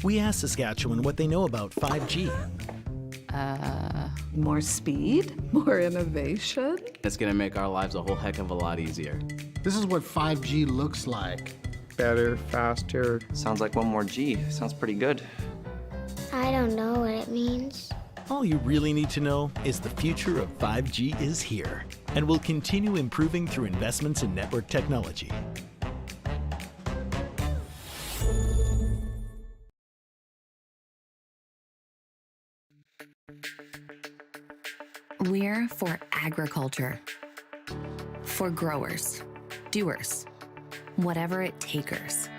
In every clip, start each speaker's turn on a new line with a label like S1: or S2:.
S1: We asked Saskatchewan what they know about 5G.
S2: More speed, more innovation.
S3: It's gonna make our lives a whole heck of a lot easier.
S4: This is what 5G looks like.
S5: Better, faster.
S6: Sounds like one more G. Sounds pretty good.
S7: I don't know what it means.
S1: All you really need to know is the future of 5G is here and will continue improving through investments in network technology.
S8: We're for agriculture, for growers, doers, whatever it takers.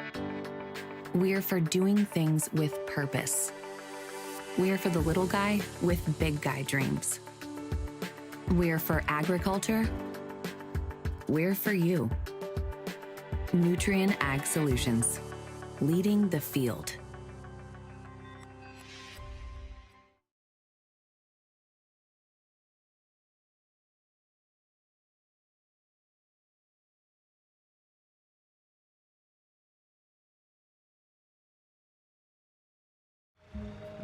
S8: We're for doing things with purpose. We're for the little guy with big guy dreams. We're for agriculture. We're for you. Nutrien Ag Solutions, leading the field.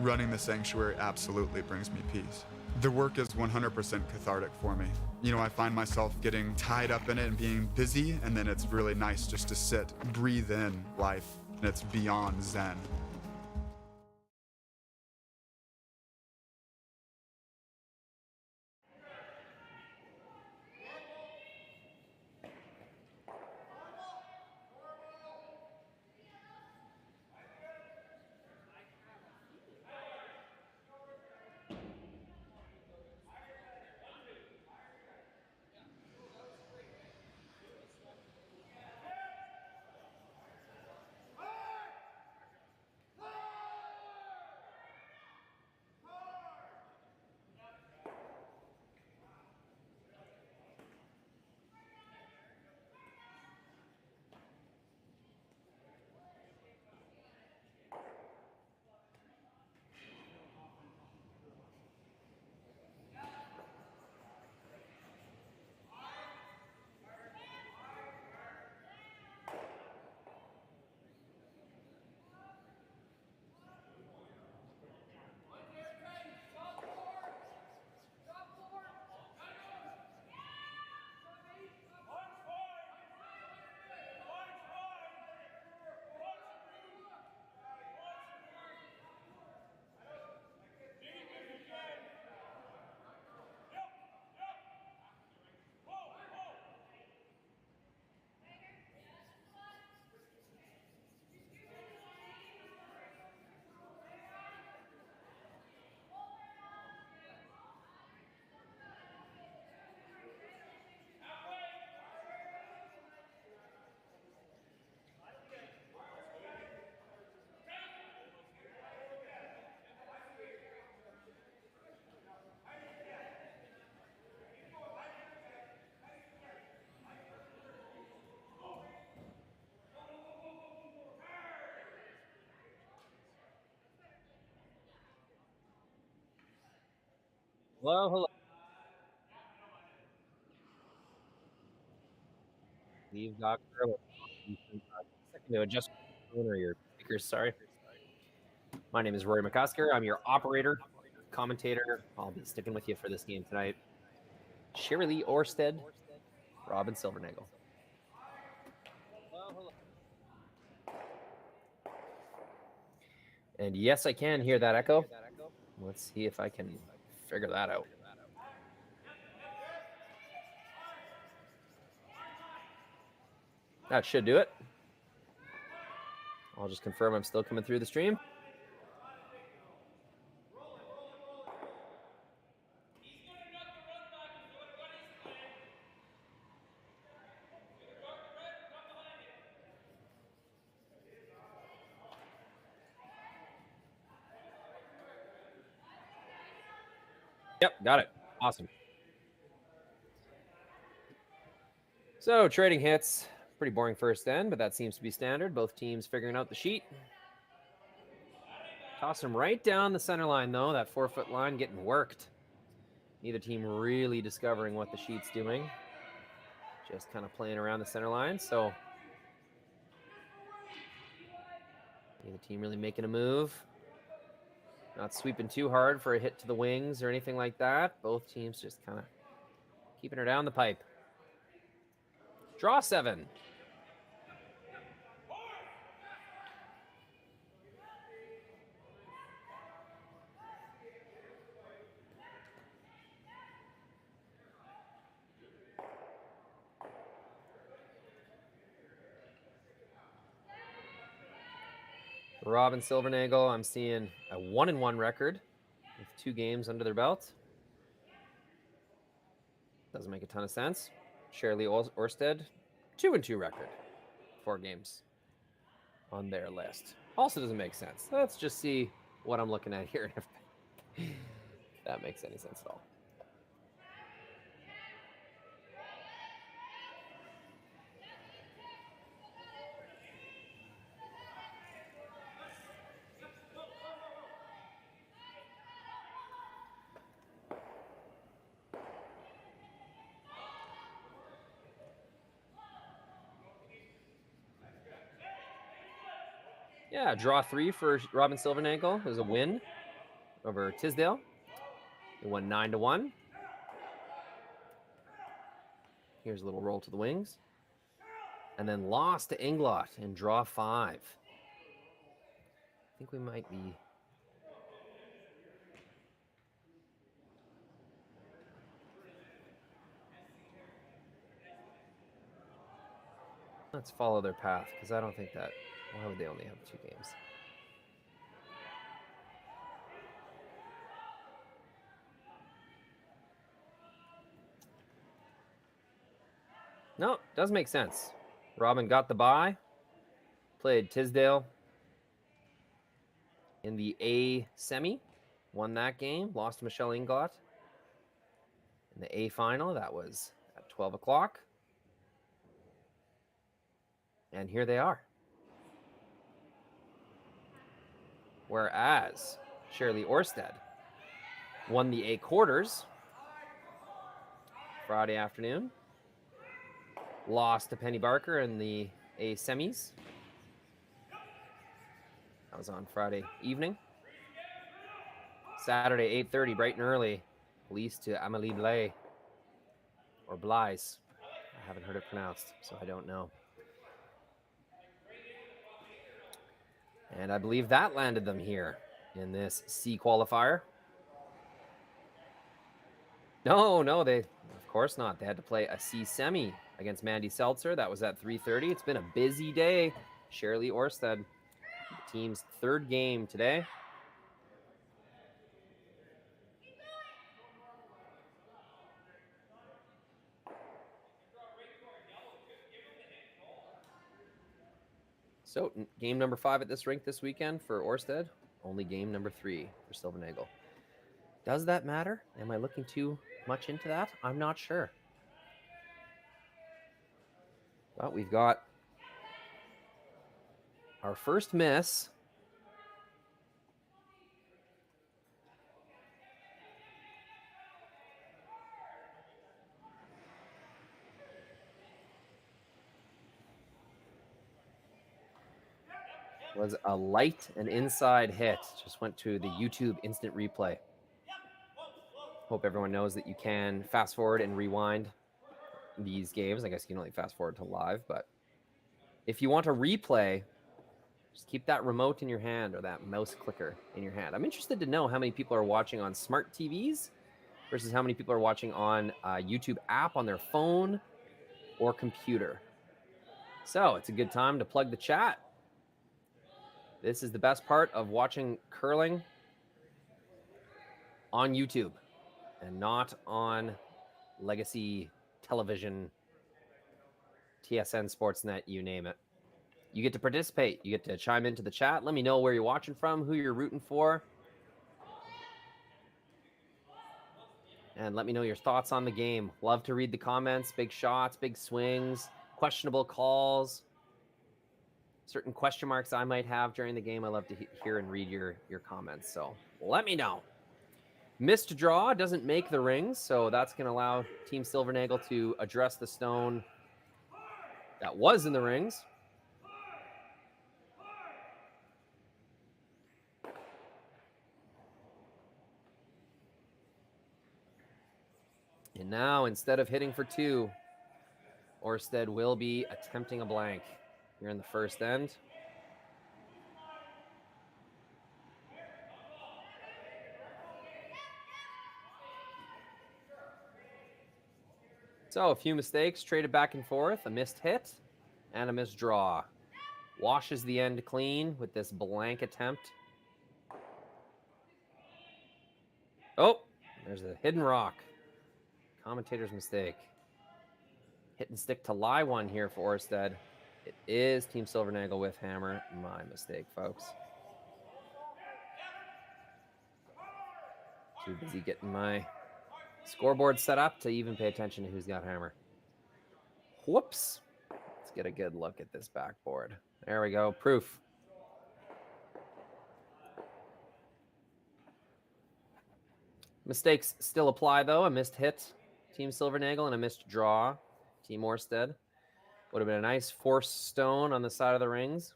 S9: Running the sanctuary absolutely brings me peace. The work is 100% cathartic for me. You know, I find myself getting tied up in it and being busy, and then it's really nice just to sit, breathe in life, and it's beyond zen.
S10: Hello, hello. Leave Doctor. Second to adjust your speakers. Sorry. My name is Rory McCusker. I'm your operator, commentator. I'll be sticking with you for this game tonight. Sherrilee Orsted, Robyn Silvernagle. And yes, I can hear that echo. Let's see if I can figure that out. That should do it. I'll just confirm I'm still coming through the stream. Yep, got it. Awesome. So trading hits, pretty boring first end, but that seems to be standard. Both teams figuring out the sheet. Toss them right down the center line, though. That 4-foot line getting worked. Neither team really discovering what the sheet's doing. Just kind of playing around the center line. So Neither team really making a move. Not sweeping too hard for a hit to the wings or anything like that. Both teams just kind of keeping her down the pipe. Draw 7. Robyn Silvernagle, I'm seeing a 1-1 record with 2 games under their belt. Doesn't make a ton of sense. Sherrilee Orsted, 2-2 record, 4 games on their list. Also doesn't make sense. Let's just see what I'm looking at here, if that makes any sense at all. Yeah, draw 3 for Robyn Silvernagle. It was a win over Tisdale. They won 9-1. Here's a little roll to the wings. And then lost to Inglot in draw 5. I think we might be... Let's follow their path, because I don't think that... Why would they only have 2 games? No, does make sense. Robyn got the bye. Played Tisdale in the A semi. Won that game. Lost to Michelle Inglot in the A final. That was at 12 o'clock. And here they are. Whereas Sherrilee Orsted won the A quarters Friday afternoon. Lost to Penny Barker in the A semis. That was on Friday evening. Saturday, 8:30, bright and early. Lease to Amélie Blais. Or Blais. I haven't heard it pronounced, so I don't know. And I believe that landed them here in this C qualifier. No, they, of course not. They had to play a C semi against Mandy Seltzer. That was at 3:30. It's been a busy day. Sherrilee Orsted, the team's 3rd game today. So, game number 5 at this rink this weekend for Orsted. Only game number 3 for Silvernagle. Does that matter? Am I looking too much into that? I'm not sure. But we've got our first miss. Was a light and inside hit. Just went to the YouTube instant replay. Hope everyone knows that you can fast forward and rewind these games. I guess you can only fast forward to live, but if you want a replay, just keep that remote in your hand or that mouse clicker in your hand. I'm interested to know how many people are watching on smart TVs versus how many people are watching on a YouTube app on their phone or computer. So it's a good time to plug the chat. This is the best part of watching curling on YouTube and not on legacy television, TSN, Sportsnet, you name it. You get to participate. You get to chime into the chat. Let me know where you're watching from, who you're rooting for. And let me know your thoughts on the game. Love to read the comments, big shots, big swings, questionable calls, certain question marks I might have during the game. I love to hear and read your comments. So let me know. Missed draw doesn't make the rings, so that's going to allow Team Silvernagle to address the stone that was in the rings. And now, instead of hitting for 2, Orsted will be attempting a blank here in the first end. So a few mistakes traded back and forth, a missed hit and a missed draw. Washes the end clean with this blank attempt. Oh, there's a hidden rock. Commentator's mistake. Hit and stick to lie one here for Orsted. It is Team Silvernagle with hammer. My mistake, folks. Too busy getting my scoreboard set up to even pay attention to who's got hammer. Whoops. Let's get a good look at this backboard. There we go. Proof. Mistakes still apply, though. A missed hit, Team Silvernagle, and a missed draw, Team Orsted. Would have been a nice force stone on the side of the rings.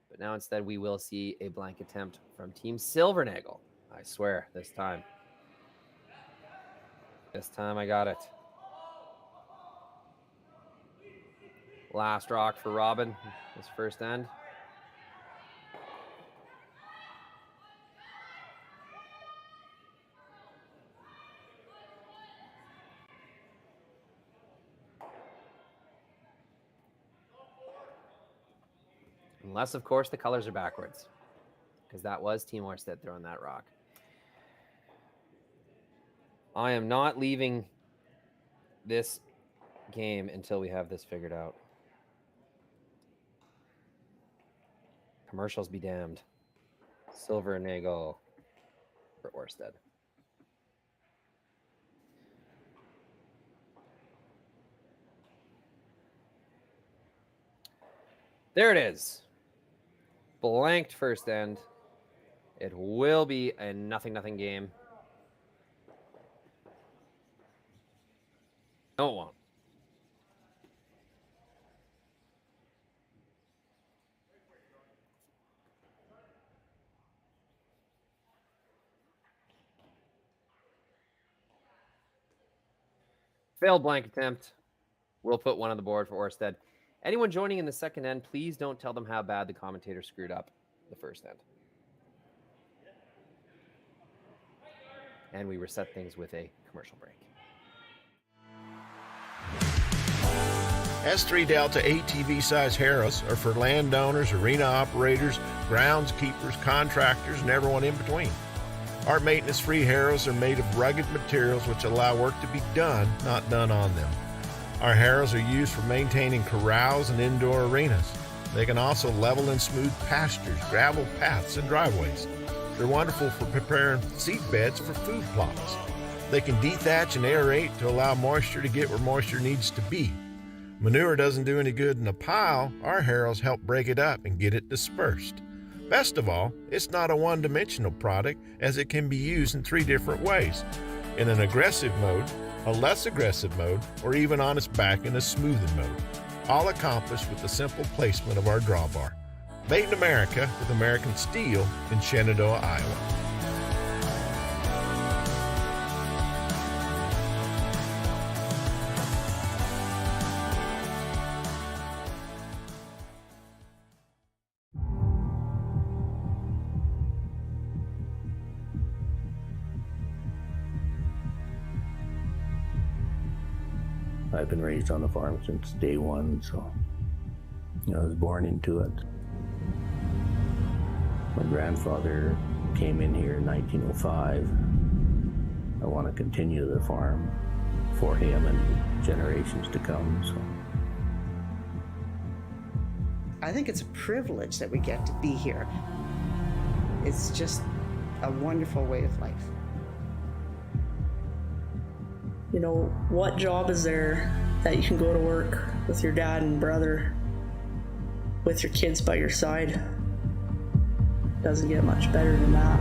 S10: But now instead we will see a blank attempt from Team Silvernagle. I swear, this time. This time I got it. Last rock for Robyn, this first end. Unless, of course, the colors are backwards, because that was Team Orsted throwing that rock. I am not leaving this game until we have this figured out. Commercials be damned. Silvernagle for Orsted. There it is. Blanked first end. It will be a 0-0 game. No, it won't. Failed blank attempt. We'll put one on the board for Orsted. Anyone joining in the second end, please don't tell them how bad the commentator screwed up the first end. And we reset things with a commercial break.
S11: S3 Delta ATV size harrows are for landowners, arena operators, groundskeepers, contractors, and everyone in between. Our maintenance-free harrows are made of rugged materials which allow work to be done, not done on them. Our harrows are used for maintaining corrals and indoor arenas. They can also level and smooth pastures, gravel paths, and driveways. They're wonderful for preparing seed beds for food plots. They can dethatch and aerate to allow moisture to get where moisture needs to be. Manure doesn't do any good in a pile. Our harrows help break it up and get it dispersed. Best of all, it's not a one-dimensional product, as it can be used in 3 different ways: in an aggressive mode, a less aggressive mode, or even on its back in a smoothing mode, all accomplished with the simple placement of our drawbar. Made in America with American steel in Shenandoah, Iowa.
S12: I've been raised on the farm since day one, so I was born into it. My grandfather came in here in 1905. I want to continue the farm for him and generations to come. So
S13: I think it's a privilege that we get to be here. It's just a wonderful way of life.
S14: You know, what job is there that you can go to work with your dad and brother, with your kids by your side? Doesn't get much better than that.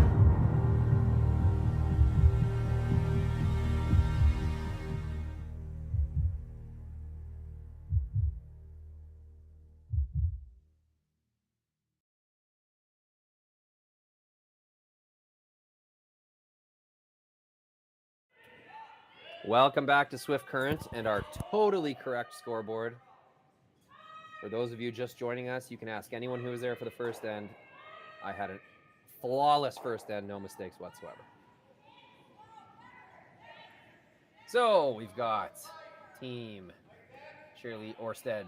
S10: Welcome back to Swift Current and our totally correct scoreboard. For those of you just joining us, you can ask anyone who was there for the first end. I had a flawless first end, no mistakes whatsoever. So we've got team Sherrilee Orsted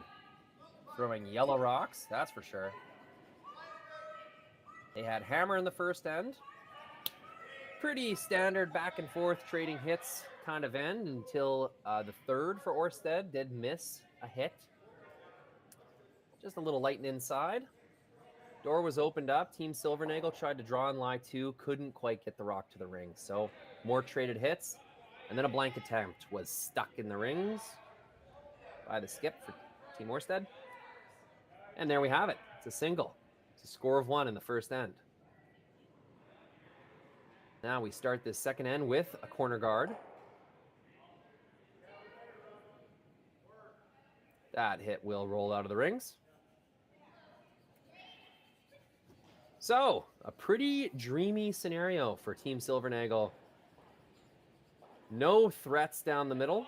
S10: throwing yellow rocks, that's for sure. They had hammer in the first end. Pretty standard back and forth trading hits kind of end until the third for Orsted did miss a hit. Just a little light inside. Door was opened up. Team Silvernagle tried to draw in lie 2, couldn't quite get the rock to the ring. So more traded hits. And then a blank attempt was stuck in the rings by the skip for Team Orsted. And there we have it. It's a single. It's a score of 1 in the first end. Now we start this second end with a corner guard. That hit will roll out of the rings. So, a pretty dreamy scenario for Team Silvernagle. No threats down the middle,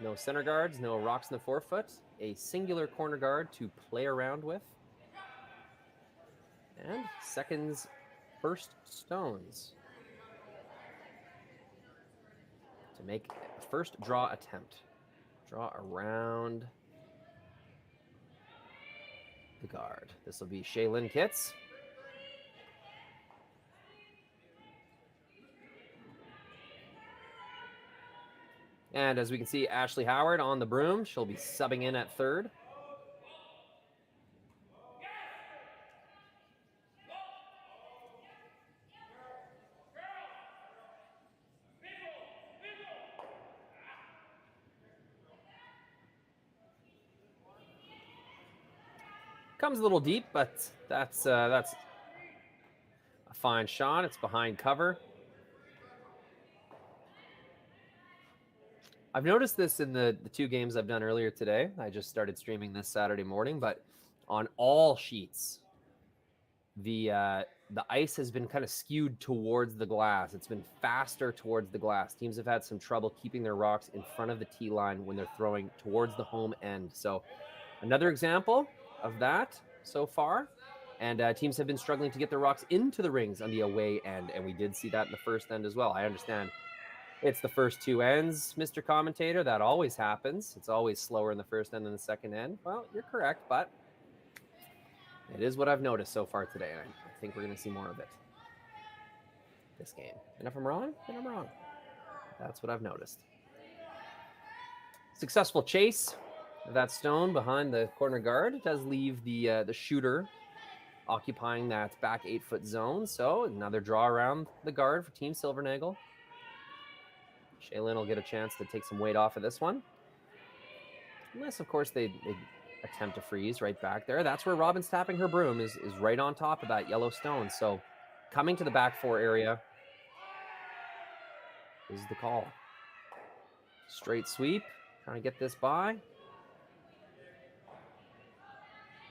S10: no center guards, no rocks in the forefoot, a singular corner guard to play around with. And seconds, first stones to make a first draw attempt. Draw around the guard. This will be Shaylin Kitts. And as we can see, Ashley Howard on the broom. She'll be subbing in at third. Comes a little deep, but that's a fine shot. It's behind cover. I've noticed this in the 2 games I've done earlier today. I just started streaming this Saturday morning, but on all sheets, the ice has been kind of skewed towards the glass. It's been faster towards the glass. Teams have had some trouble keeping their rocks in front of the tee line when they're throwing towards the home end. So another example of that so far. And teams have been struggling to get their rocks into the rings on the away end, and we did see that in the first end as well. I understand it's the first 2 ends, Mr. Commentator. That always happens. It's always slower in the first end than the second end. Well, you're correct, but it is what I've noticed so far today. And I think we're going to see more of it this game. And if I'm wrong, then I'm wrong. That's what I've noticed. Successful chase of that stone behind the corner guard. It does leave the shooter occupying that back 8-foot zone. So another draw around the guard for Team Silvernagle. Shaylin will get a chance to take some weight off of this one. Unless, of course, they attempt to freeze right back there. That's where Robyn's tapping her broom, is right on top of that yellow stone. So coming to the back 4 area is the call. Straight sweep, trying to get this by.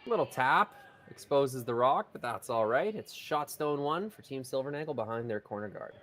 S10: Little tap, exposes the rock, but that's all right. It's shot stone 1 for Team Silvernagle behind their corner guard.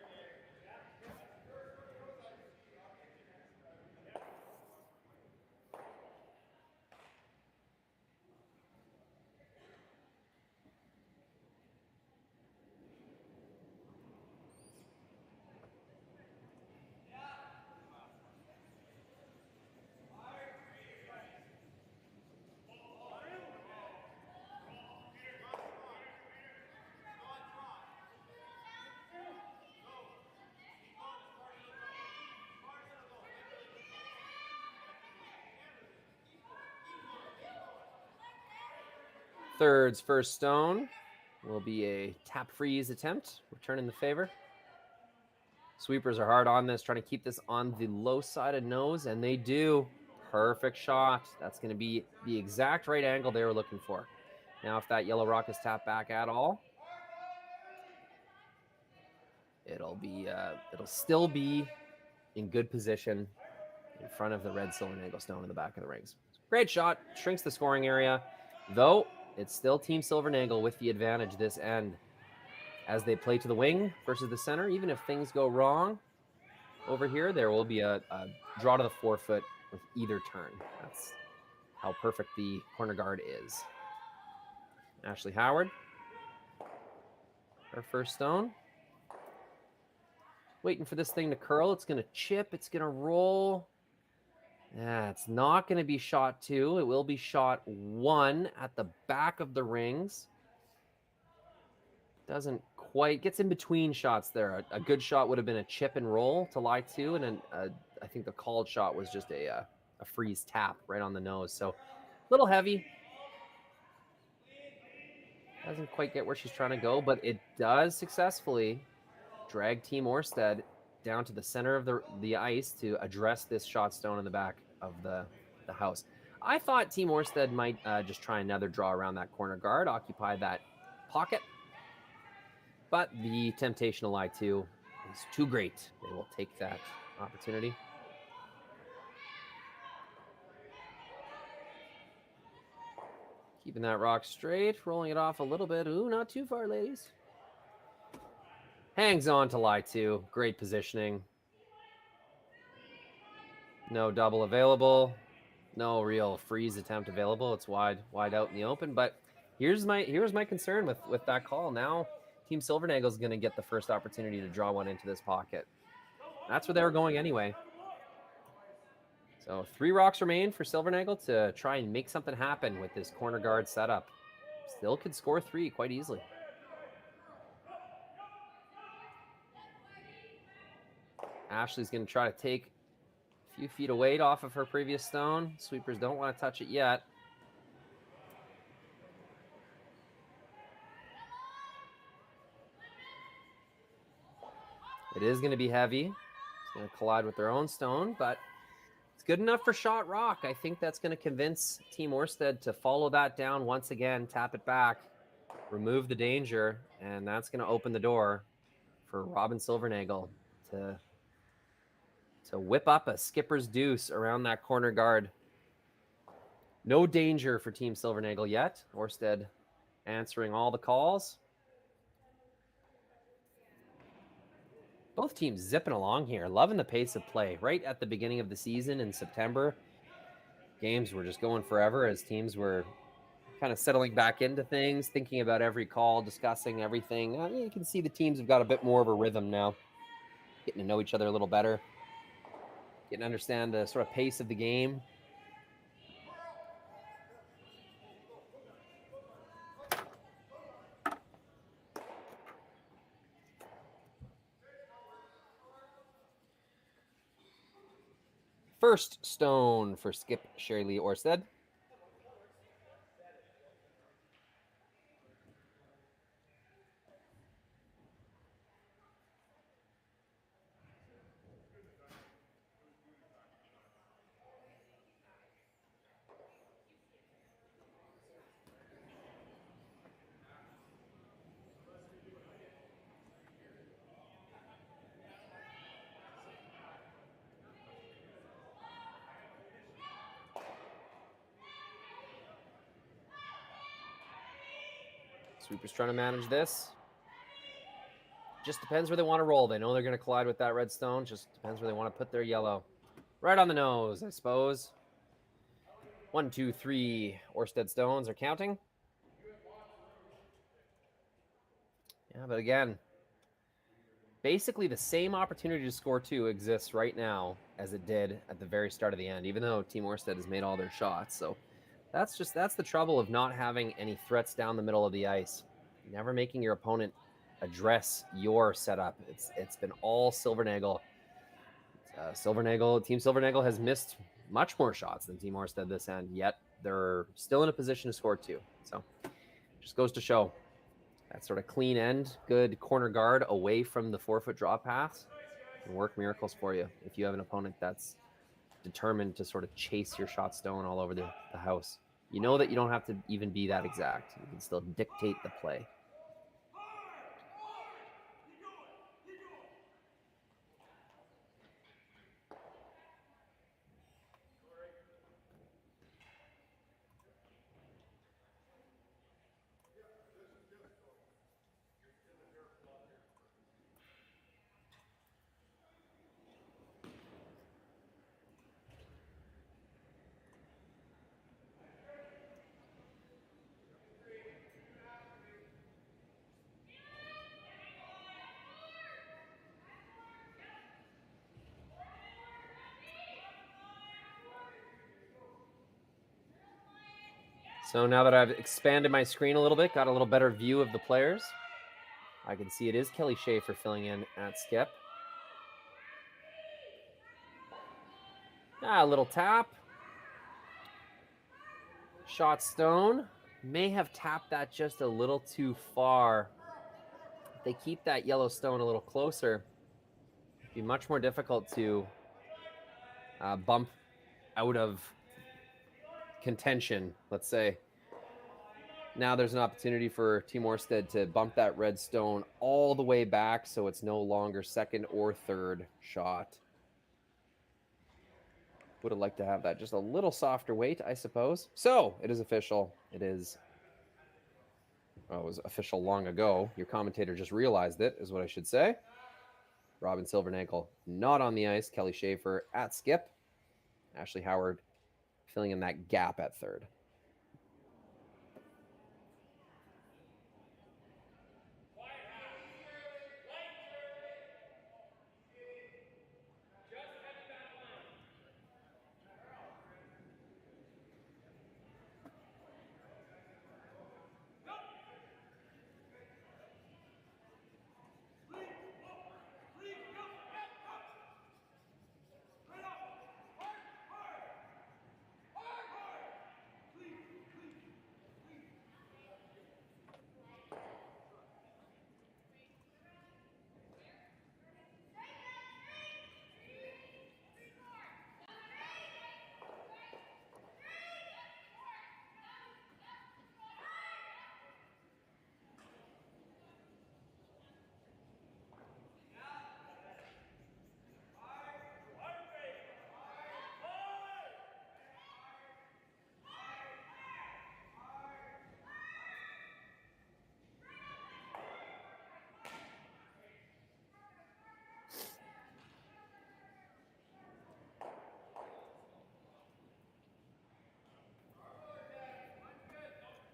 S10: Third's first stone will be a tap freeze attempt, returning the favor. Sweepers are hard on this, trying to keep this on the low side of nose, and they do. Perfect shot. That's going to be the exact right angle they were looking for. Now, if that yellow rock is tapped back at all, it'll still be in good position in front of the red Silvernagle stone in the back of the rings. Great shot, shrinks the scoring area, though it's still Team Silvernagle with the advantage this end as they play to the wing versus the center. Even if things go wrong, over here, there will be a draw to the forefoot with either turn. That's how perfect the corner guard is. Ashley Howard, our first stone. Waiting for this thing to curl. It's going to chip. It's going to roll. Yeah, it's not going to be shot 2. It will be shot 1 at the back of the rings. Doesn't quite, gets in between shots there. A good shot would have been a chip and roll to lie 2, and then I think the called shot was just a freeze tap right on the nose. So a little heavy. Doesn't quite get where she's trying to go, but it does successfully drag Team Orsted down to the center of the ice to address this shot stone in the back of the house. I thought Team Orsted might just try another draw around that corner guard, occupy that pocket. But the temptation to lie 2 is too great. They will take that opportunity. Keeping that rock straight, rolling it off a little bit. Ooh, not too far, ladies. Hangs on to lie 2. Great positioning. No double available. No real freeze attempt available. It's wide out in the open. But here's my concern with that call. Now Team Silvernagle is going to get the first opportunity to draw one into this pocket. That's where they were going anyway. So 3 rocks remain for Silvernagle to try and make something happen with this corner guard setup. Still could score 3 quite easily. Ashley's going to try to take a few feet of weight off of her previous stone. Sweepers don't want to touch it yet. It is going to be heavy. It's going to collide with their own stone, but it's good enough for shot rock. I think that's going to convince Team Orsted to follow that down once again, tap it back, remove the danger, and that's going to open the door for Robyn Silvernagle to whip up a skipper's deuce around that corner guard. No danger for Team Silvernagle yet. Orsted answering all the calls. Both teams zipping along here, loving the pace of play. Right at the beginning of the season in September, games were just going forever as teams were kind of settling back into things, thinking about every call, discussing everything. You can see the teams have got a bit more of a rhythm now, getting to know each other a little better, getting to understand the sort of pace of the game. First stone for skip Sherrilee Orsted. Sweepers trying to manage this. Just depends where they want to roll. They know they're going to collide with that red stone. Just depends where they want to put their yellow. Right on the nose, I suppose. 1, 2, 3 Orsted stones are counting. Yeah, but again, basically the same opportunity to score 2 exists right now as it did at the very start of the end, even though Team Orsted has made all their shots. So that's the trouble of not having any threats down the middle of the ice. Never making your opponent address your setup. It's been all Silvernagle. Team Silvernagle has missed much more shots than Team Orsted this end, yet they're still in a position to score 2. So just goes to show that sort of clean end, good corner guard away from the 4-foot draw paths can work miracles for you if you have an opponent that's determined to sort of chase your shot stone all over the house. You know that you don't have to even be that exact. You can still dictate the play. So now that I've expanded my screen a little bit, got a little better view of the players, I can see it is Kelly Schaefer filling in at skip. A little tap. Shot stone. May have tapped that just a little too far. If they keep that yellow stone a little closer, it'd be much more difficult to bump out of contention, let's say. Now there's an opportunity for Team Orsted to bump that red stone all the way back so it's no longer second or third shot. Would have liked to have that just a little softer weight, I suppose. So it is official. It is. Well, it was official long ago. Your commentator just realized it, is what I should say. Robyn Silvernagle not on the ice. Kelly Schaefer at skip. Ashley Howard filling in that gap at third.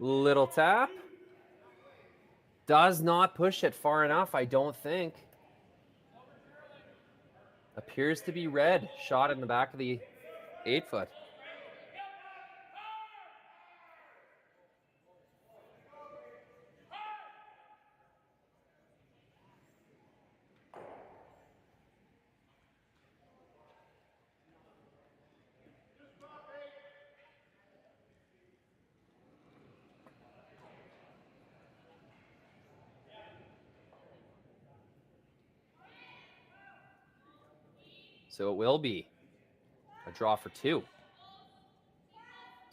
S10: Little tap. Does not push it far enough, I don't think. Appears to be red. Shot in the back of the 8-foot. So it will be a draw for two.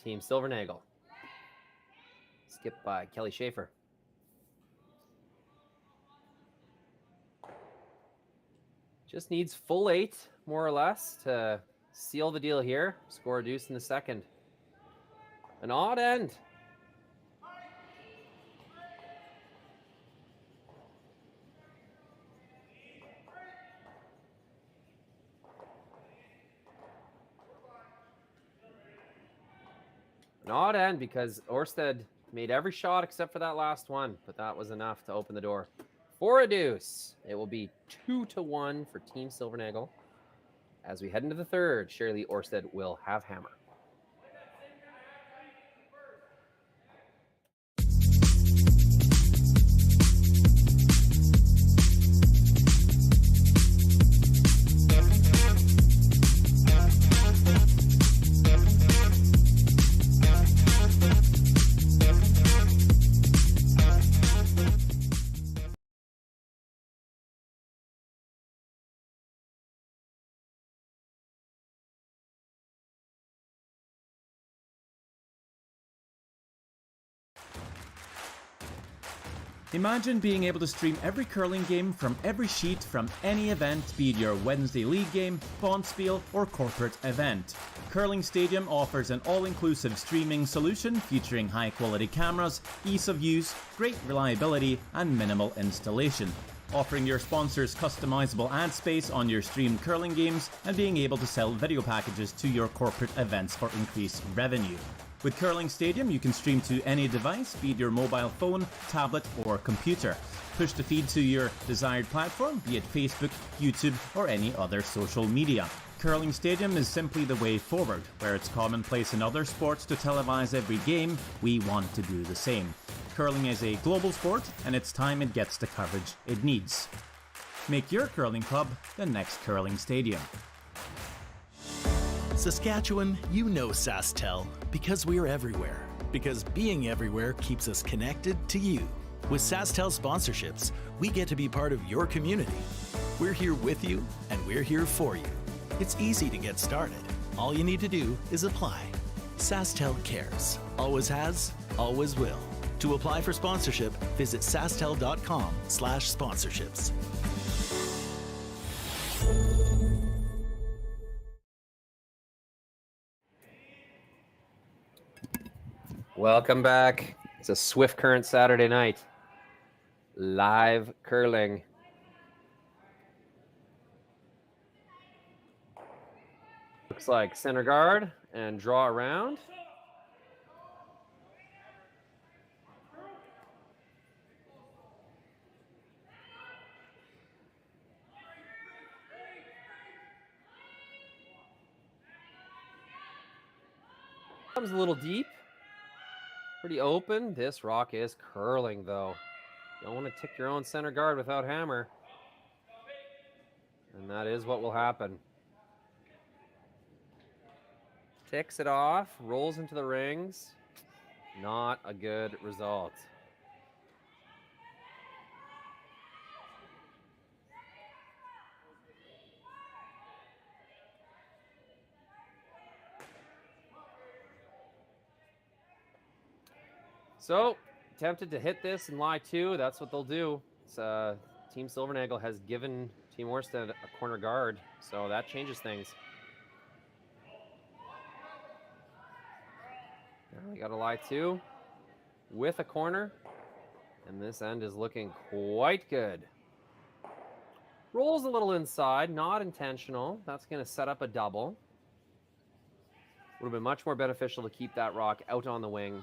S10: Team Silvernagle. Skipped by Kelly Schaefer. Just needs full 8, more or less, to seal the deal here. Score a deuce in the second. An odd end. An odd end because Orsted made every shot except for that last one, but that was enough to open the door for a deuce. It will be 2-1 for Team Silvernagle. As we head into the third, Sherrilee Orsted will have hammer.
S15: Imagine being able to stream every curling game from every sheet from any event, be it your Wednesday league game, bonspiel, or corporate event. Curling Stadium offers an all-inclusive streaming solution featuring high-quality cameras, ease of use, great reliability, and minimal installation. Offering your sponsors customizable ad space on your streamed curling games and being able to sell video packages to your corporate events for increased revenue. With Curling Stadium, you can stream to any device, be it your mobile phone, tablet, or computer. Push the feed to your desired platform, be it Facebook, YouTube, or any other social media. Curling Stadium is simply the way forward. Where it's commonplace in other sports to televise every game, we want to do the same. Curling is a global sport, and it's time it gets the coverage it needs. Make your curling club the next Curling Stadium.
S1: Saskatchewan, you know SaskTel because we're everywhere. Because being everywhere keeps us connected to you. With SaskTel sponsorships, we get to be part of your community. We're here with you, and we're here for you. It's easy to get started. All you need to do is apply. SaskTel cares. Always has, always will. To apply for sponsorship, visit sastel.com/sponsorships.
S10: Welcome back. It's a Swift Current Saturday night. Live curling. Looks like center guard and draw around. Comes a little deep. Pretty open. This rock is curling, though. Don't want to tick your own center guard without hammer. And that is what will happen. Ticks it off, rolls into the rings. Not a good result. So, attempted to hit this and lie two. That's what they'll do. It's, Team Silvernagle has given Team Orsted a corner guard, so that changes things. Now we got a lie two with a corner, and this end is looking quite good. Rolls a little inside, not intentional. That's going to set up a double. Would have been much more beneficial to keep that rock out on the wing.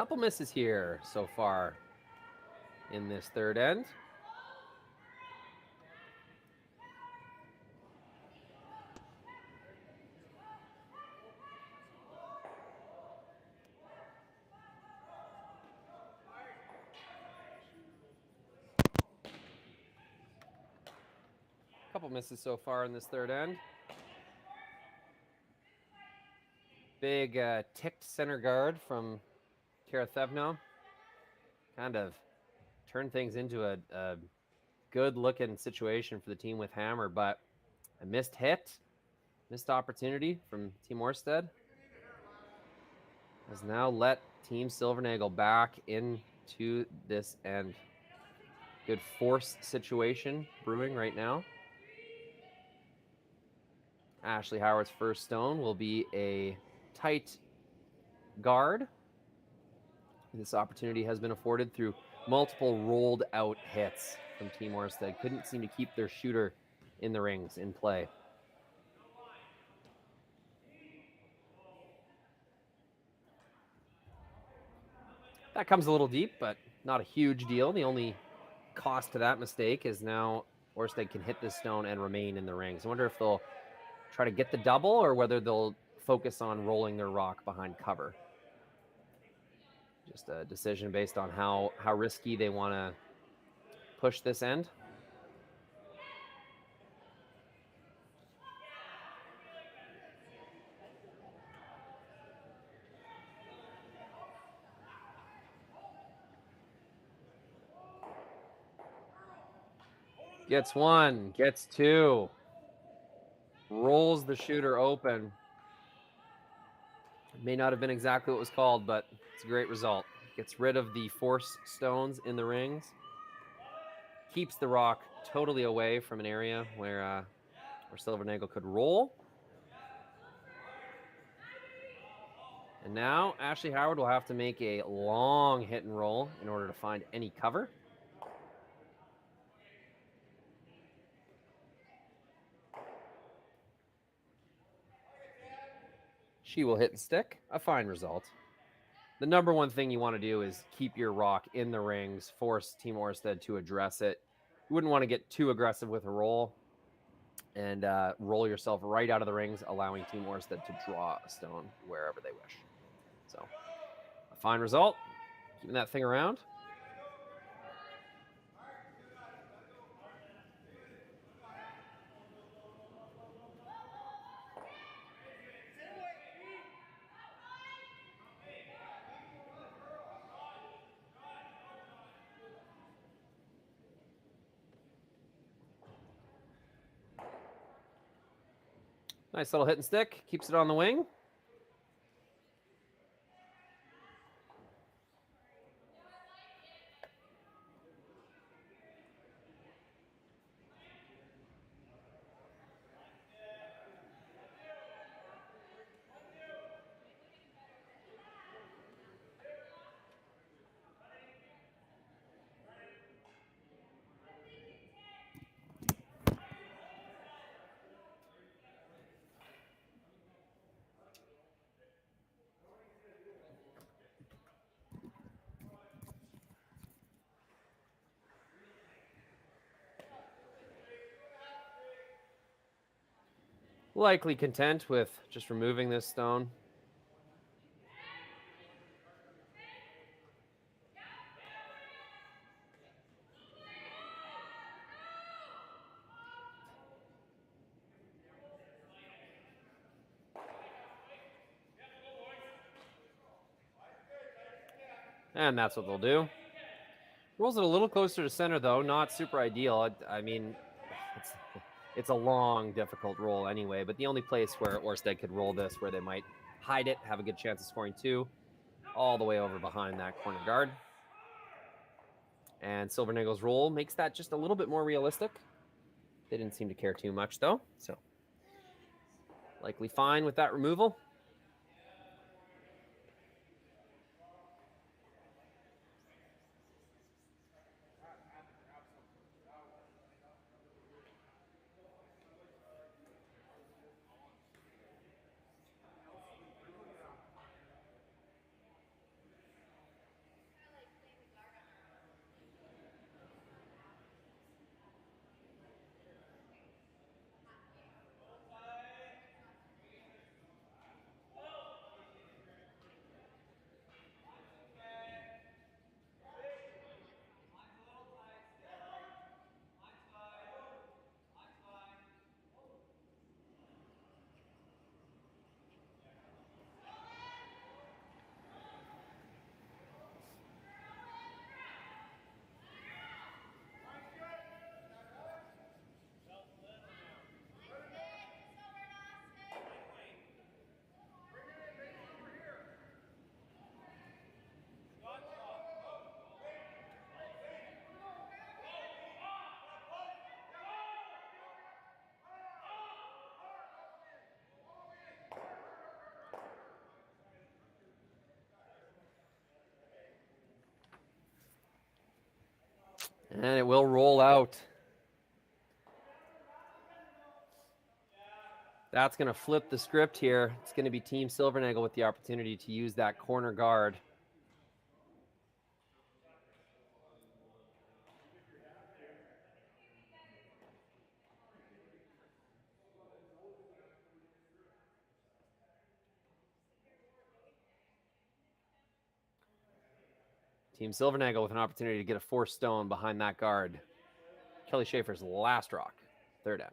S10: Couple misses here so far in this third end. Couple misses so far in this third end. Big ticked center guard from Karathevno. Kind of turned things into a good-looking situation for the team with Hammer, but a missed hit, missed opportunity from Team Orsted has now let Team Silvernagle back into this end. Good force situation brewing right now. Ashley Howard's first stone will be a tight guard. This opportunity has been afforded through multiple rolled out hits from Team Orsted. Couldn't seem to keep their shooter in the rings, in play. That comes a little deep, but not a huge deal. The only cost to that mistake is now Orsted can hit this stone and remain in the rings. I wonder if they'll try to get the double or whether they'll focus on rolling their rock behind cover. Just a decision based on how risky they want to push this end. Gets one, gets two. Rolls the shooter open. It may not have been exactly what was called, but it's a great result. Gets rid of the force stones in the rings. Keeps the rock totally away from an area where Silvernagle could roll. And now Ashley Howard will have to make a long hit and roll in order to find any cover. She will hit and stick, a fine result. The number one thing you want to do is keep your rock in the rings, force Team Orsted to address it. You wouldn't want to get too aggressive with a roll and roll yourself right out of the rings, allowing Team Orsted to draw a stone wherever they wish. So, a fine result, keeping that thing around. Nice little hit and stick, keeps it on the wing. Likely content with just removing this stone. And that's what they'll do. Rolls it a little closer to center, though. Not super ideal. I mean, it's a long, difficult roll anyway. But the only place where Orsted could roll this, where they might hide it, have a good chance of scoring two, all the way over behind that corner guard. And Silvernagle's roll makes that just a little bit more realistic. They didn't seem to care too much, though. So likely fine with that removal. And it will roll out. That's going to flip the script here. It's going to be Team Silvernagle with the opportunity to use that corner guard. Team Silvernagle with an opportunity to get a 4-stone behind that guard. Kelly Schaefer's last rock, third end.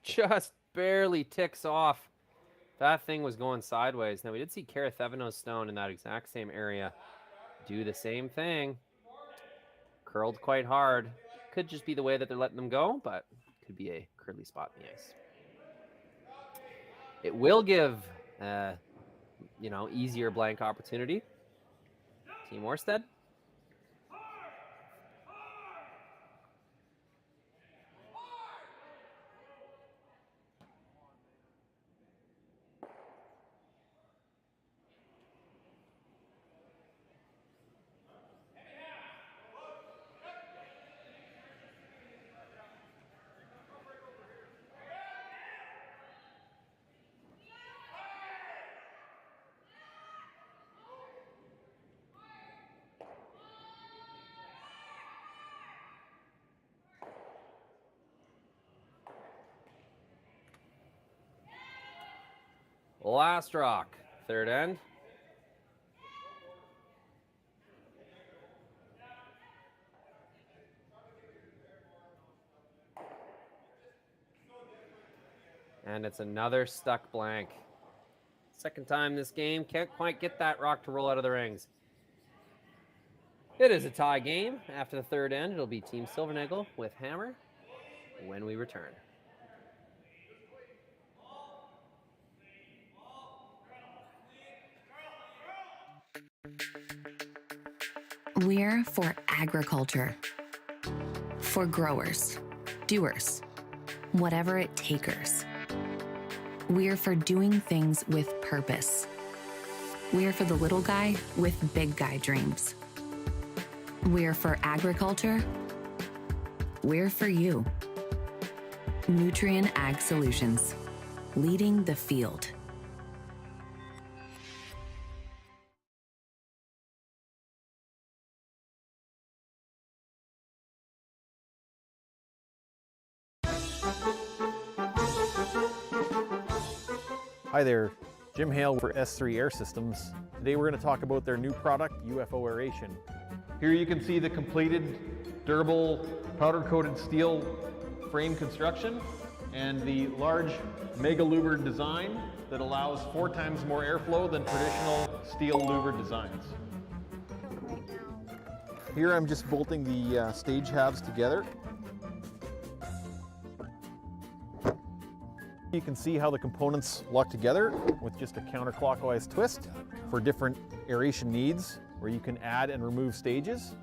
S10: Just barely ticks off. That thing was going sideways. Now, we did see Kara Theveno's stone in that exact same area do the same thing. Curled quite hard. Could just be the way that they're letting them go, but could be a curly spot in the ice. It will give, easier blank opportunity. Team Orsted. Last rock, third end. And it's another stuck blank. Second time this game, can't quite get that rock to roll out of the rings. It is a tie game. After the third end, it'll be Team Silvernagle with hammer when we return.
S8: We're for agriculture. For growers, doers, whatever it takers. We're for doing things with purpose. We're for the little guy with big guy dreams. We're for agriculture. We're for you. Nutrien Ag Solutions, leading the field.
S16: Hi there, Jim Hale for S3 Air Systems. Today we're going to talk about their new product, UFO aeration. Here you can see the completed durable powder-coated steel frame construction and the large mega louver design that allows 4 times more airflow than traditional steel louver designs. Here I'm just bolting the stage halves together. You can see how the components lock together with just a counterclockwise twist for different aeration needs where you can add and remove stages.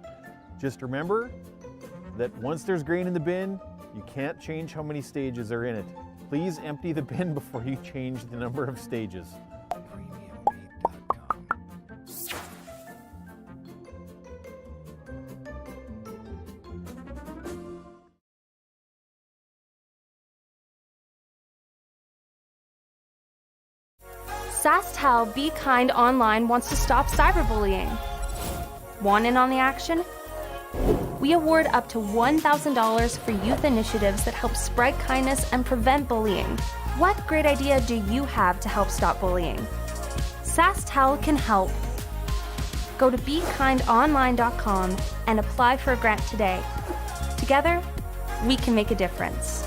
S16: Just remember that once there's grain in the bin, you can't change how many stages are in it. Please empty the bin before you change the number of stages.
S17: SaskTel Be Kind Online wants to stop cyberbullying. Want in on the action? We award up to $1,000 for youth initiatives that help spread kindness and prevent bullying. What great idea do you have to help stop bullying? SaskTel can help. Go to BeKindOnline.com and apply for a grant today. Together, we can make a difference.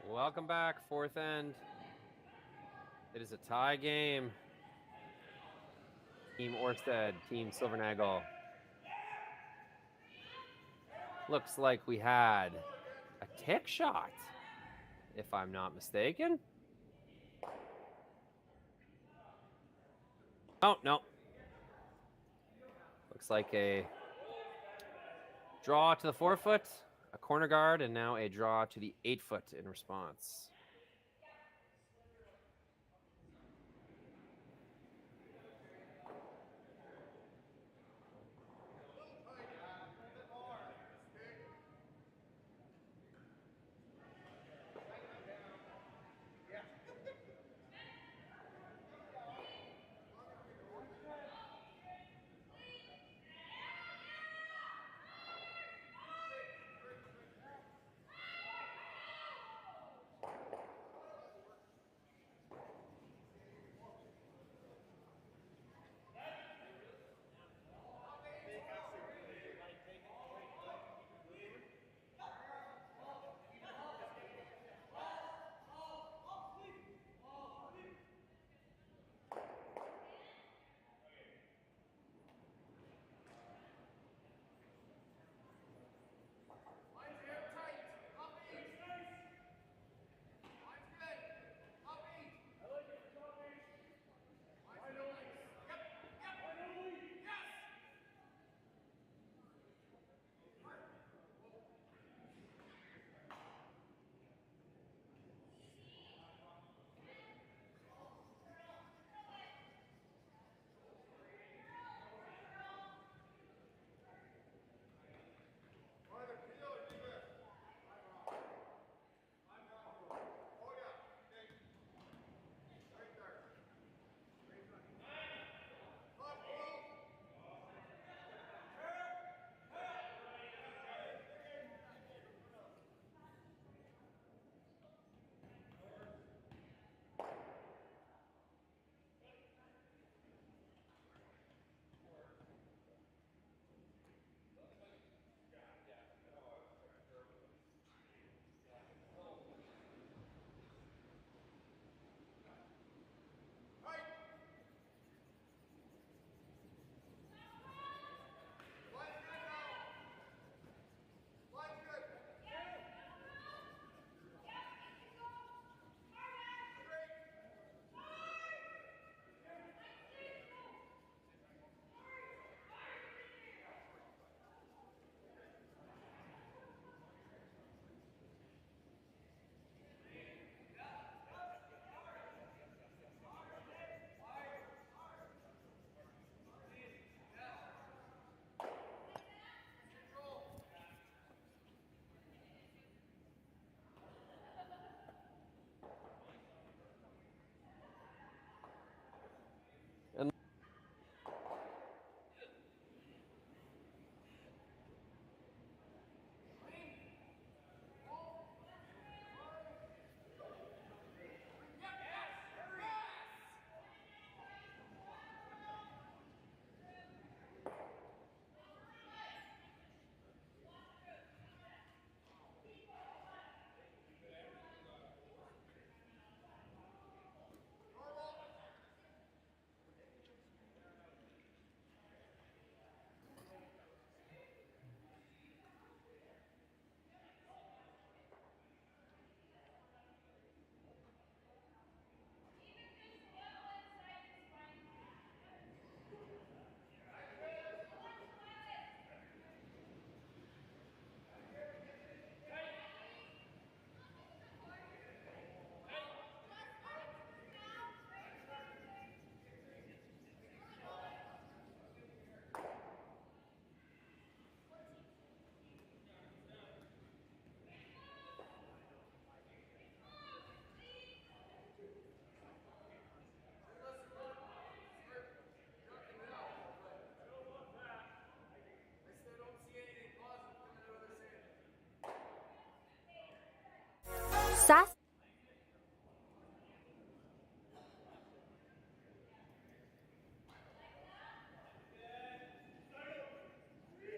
S10: Welcome back, fourth end. It is a tie game. Team Orsted, Team Silvernagle. Looks like we had a tick shot, if I'm not mistaken. Oh, no. Looks like a draw to the 4-foot, a corner guard, and now a draw to the 8-foot in response.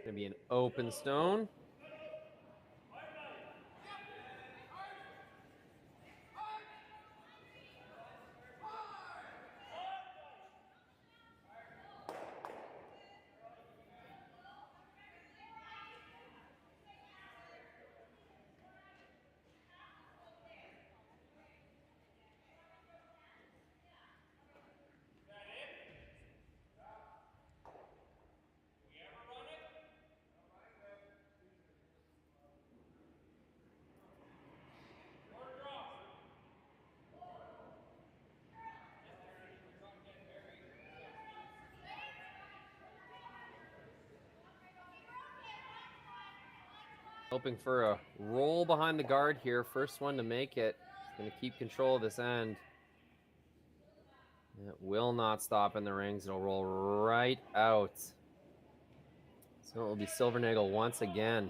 S10: Gonna be an open stone. Hoping for a roll behind the guard here. First one to make it. Going to keep control of this end. It will not stop in the rings. It'll roll right out. So it will be Silvernagle once again.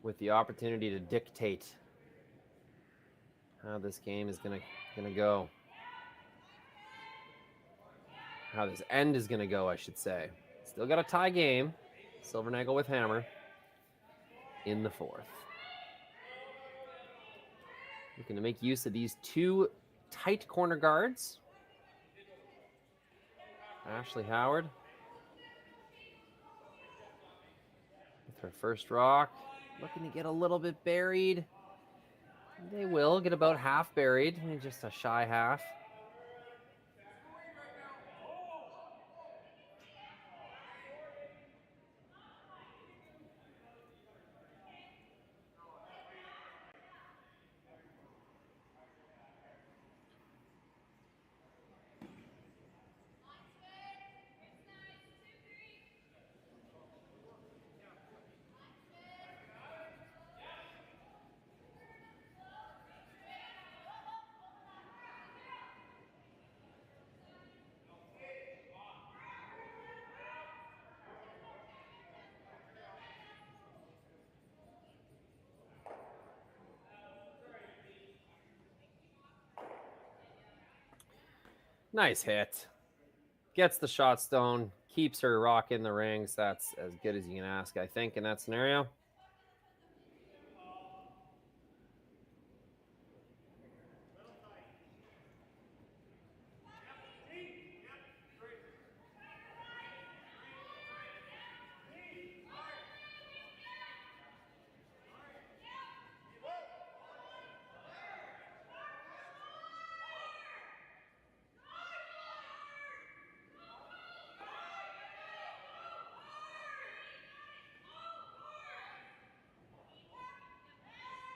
S10: With the opportunity to dictate how this game is gonna go. How this end is gonna go, I should say. Still got a tie game. Silvernagle with hammer in the fourth. Looking to make use of these two tight corner guards. Ashley Howard with her first rock. Looking to get a little bit buried. They will get about half buried, just a shy half. Nice hit. Gets the shot stone, keeps her rock in the rings. That's as good as you can ask, I think, in that scenario.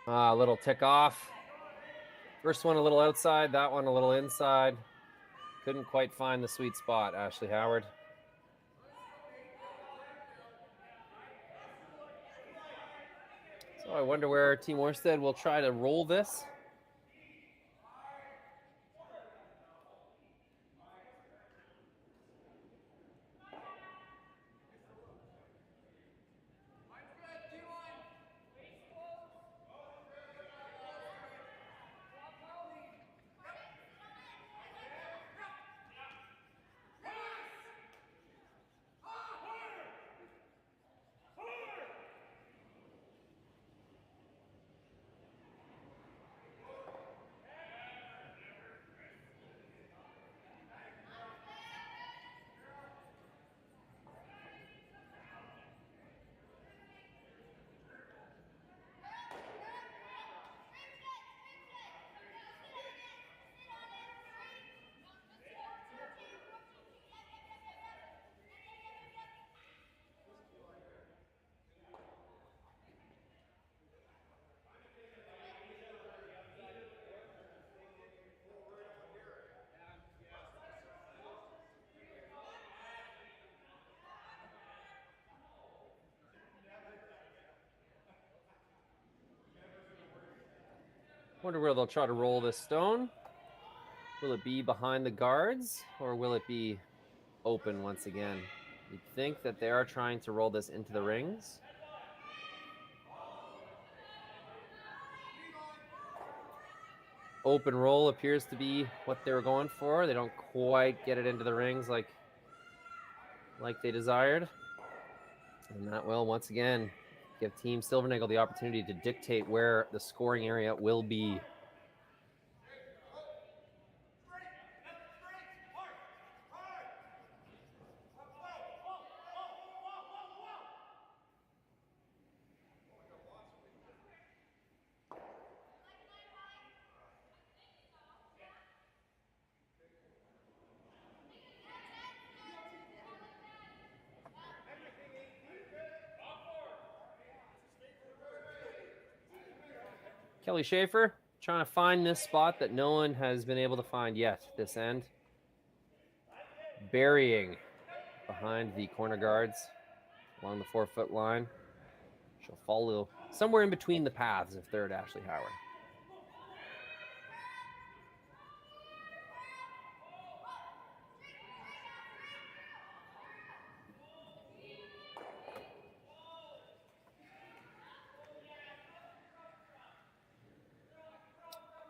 S10: A little tick off. First one a little outside, that one a little inside. Couldn't quite find the sweet spot, Ashley Howard. So I wonder where Team Orsted will try to roll this. Wonder where they'll try to roll this stone. Will it be behind the guards, or will it be open once again? You'd think that they are trying to roll this into the rings. Open roll appears to be what they were going for. They don't quite get it into the rings like they desired. And that will, once again, give Team Silvernagle the opportunity to dictate where the scoring area will be. Kelly Schaefer trying to find this spot that no one has been able to find yet this end. Burying behind the corner guards along the 4-foot line. She'll follow somewhere in between the paths of third Ashley Howard.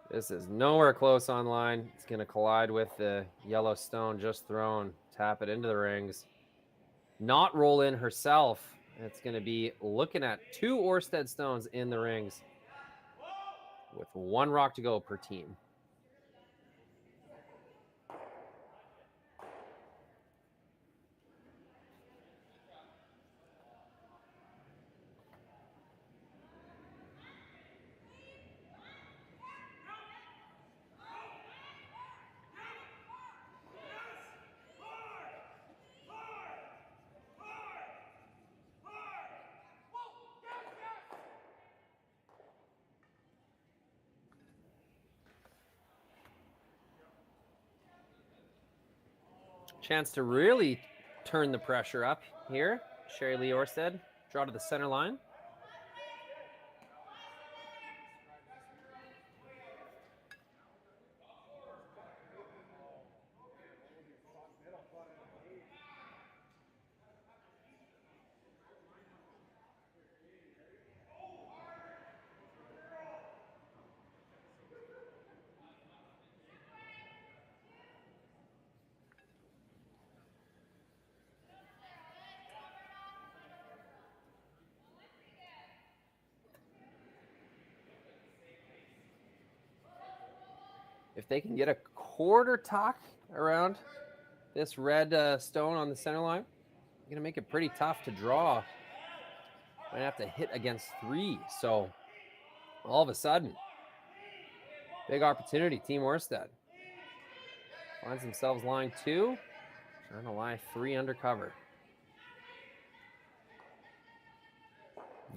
S10: This is nowhere close on line. It's going to collide with the yellow stone just thrown. Tap it into the rings. Not roll in herself. It's going to be looking at 2 Orsted stones in the rings with 1 rock to go per team. Chance to really turn the pressure up here. Sherrilee Orsted, draw to the center line. If they can get a quarter tuck around this red stone on the center line, they're going to make it pretty tough to draw. Might have to hit against 3. So all of a sudden, big opportunity, Team Orsted. Finds themselves line 2, trying to lie 3 under cover.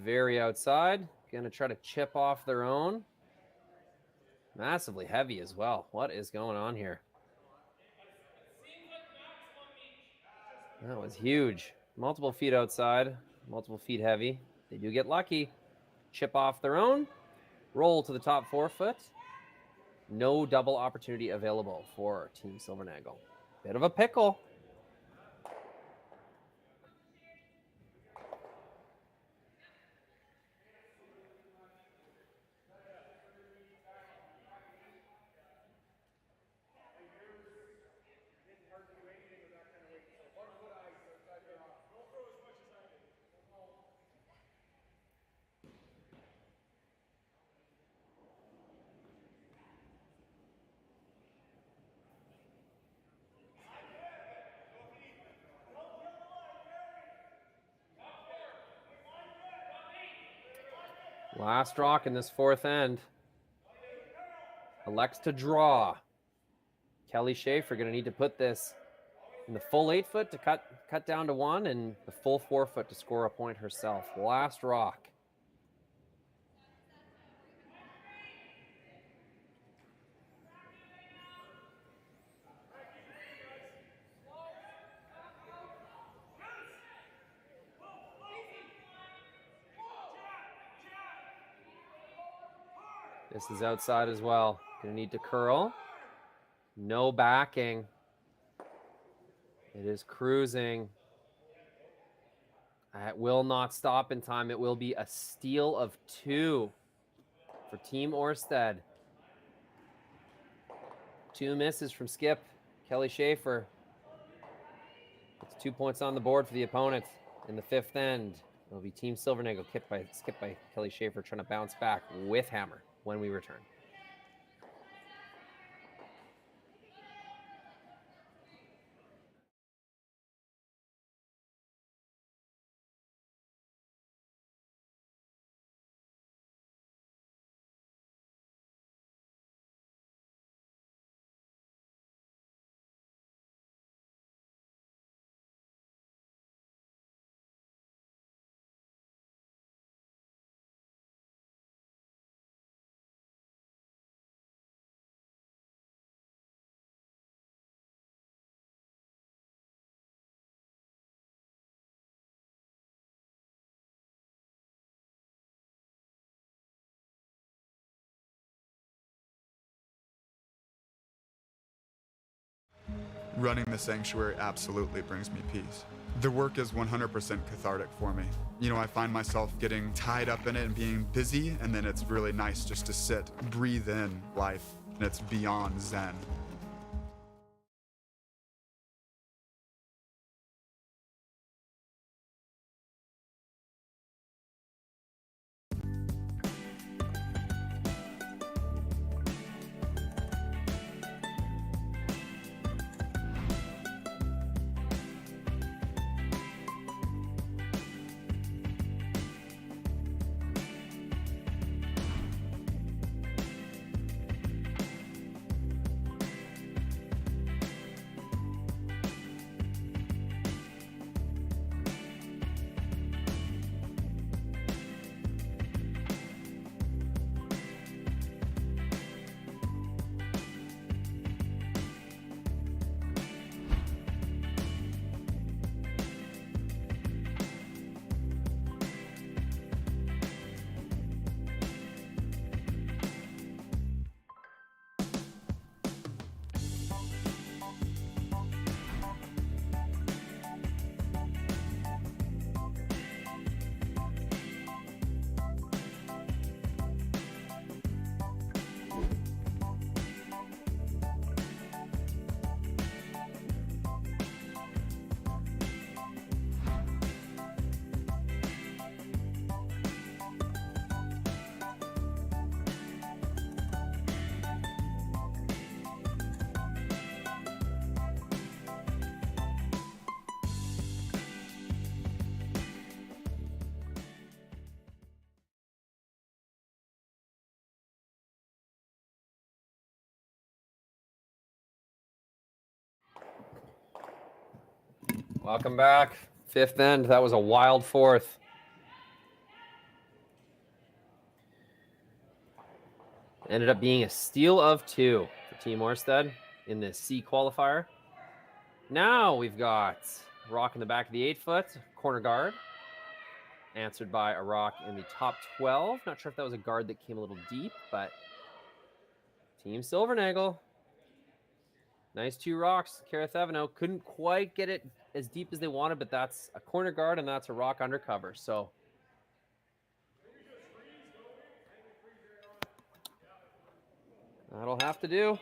S10: Very outside, going to try to chip off their own. Massively heavy as well. What is going on here? That was huge. Multiple feet outside, multiple feet heavy. They do get lucky. Chip off their own, roll to the top 4 foot. No double opportunity available for Team Silvernagle. Bit of a pickle. Last rock in this 4th end. Elects to draw. Kelly Schaefer going to need to put this in the full 8 foot to cut down to 1 and the full 4 foot to score a point herself. Last rock. This is outside as well. Gonna need to curl. No backing. It is cruising. It will not stop in time. It will be a steal of 2 for Team Orsted. 2 misses from Skip. Kelly Schaefer. It's 2 points on the board for the opponent in the 5th end. It'll be Team Silvernagle skipped by Kelly Schaefer trying to bounce back with Hammer when we return.
S9: Running the sanctuary absolutely brings me peace. The work is 100% cathartic for me. You know, I find myself getting tied up in it and being busy, and then it's really nice just to sit, breathe in life, and it's beyond zen.
S10: Welcome back. Fifth end. That was a wild fourth. Ended up being a steal of 2 for Team Orsted in the C qualifier. Now we've got rock in the back of the 8-foot, corner guard, answered by a rock in the top 12. Not sure if that was a guard that came a little deep, but Team Silvernagle. Nice 2 rocks. Kareth Evano couldn't quite get it as deep as they wanted, but that's a corner guard and that's a rock undercover. So that'll have to do.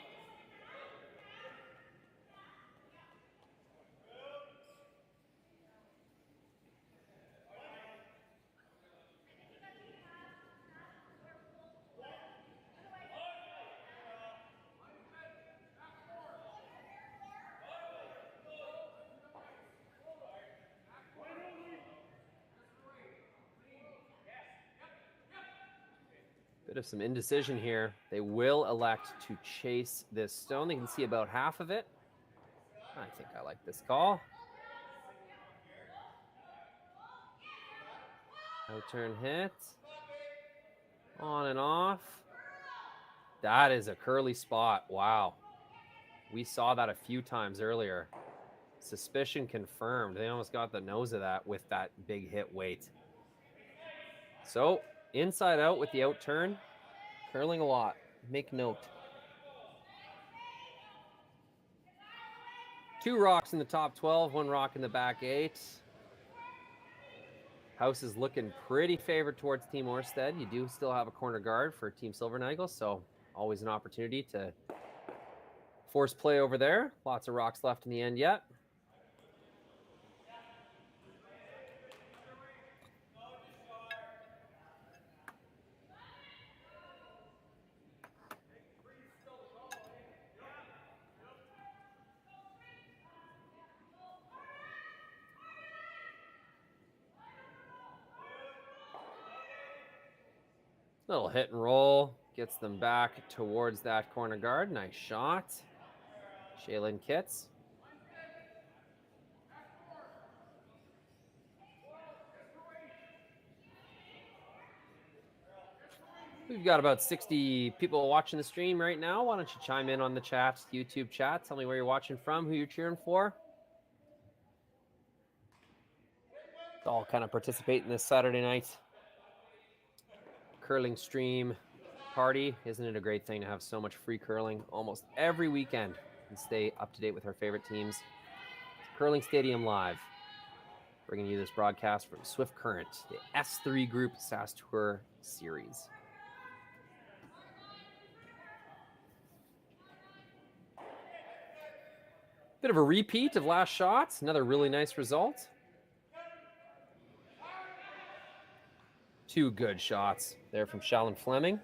S10: Bit of some indecision here. They will elect to chase this stone. They can see about half of it. I think I like this call. Out-turn hit. On and off. That is a curly spot. Wow. We saw that a few times earlier. Suspicion confirmed. They almost got the nose of that with that big hit weight. So, inside out with the out turn. Curling a lot. Make note. 2 rocks in the top 12, 1 rock in the back 8. House is looking pretty favored towards Team Orsted. You do still have a corner guard for Team Silvernagle, so always an opportunity to force play over there. Lots of rocks left in the end yet. Little hit and roll gets them back towards that corner guard. Nice shot. Shaylin Kitts. We've got about 60 people watching the stream right now. Why don't you chime in on the chat, YouTube chat. Tell me where you're watching from, who you're cheering for. Let's all kind of participate in this Saturday night curling stream party. Isn't it a great thing to have so much free curling almost every weekend? and stay up to date with our favorite teams. It's Curling Stadium Live, bringing you this broadcast from Swift Current, the S3 Group SAS Tour Series. Bit of a repeat of last shots, another really nice result. 2 good shots there from Shallon Fleming.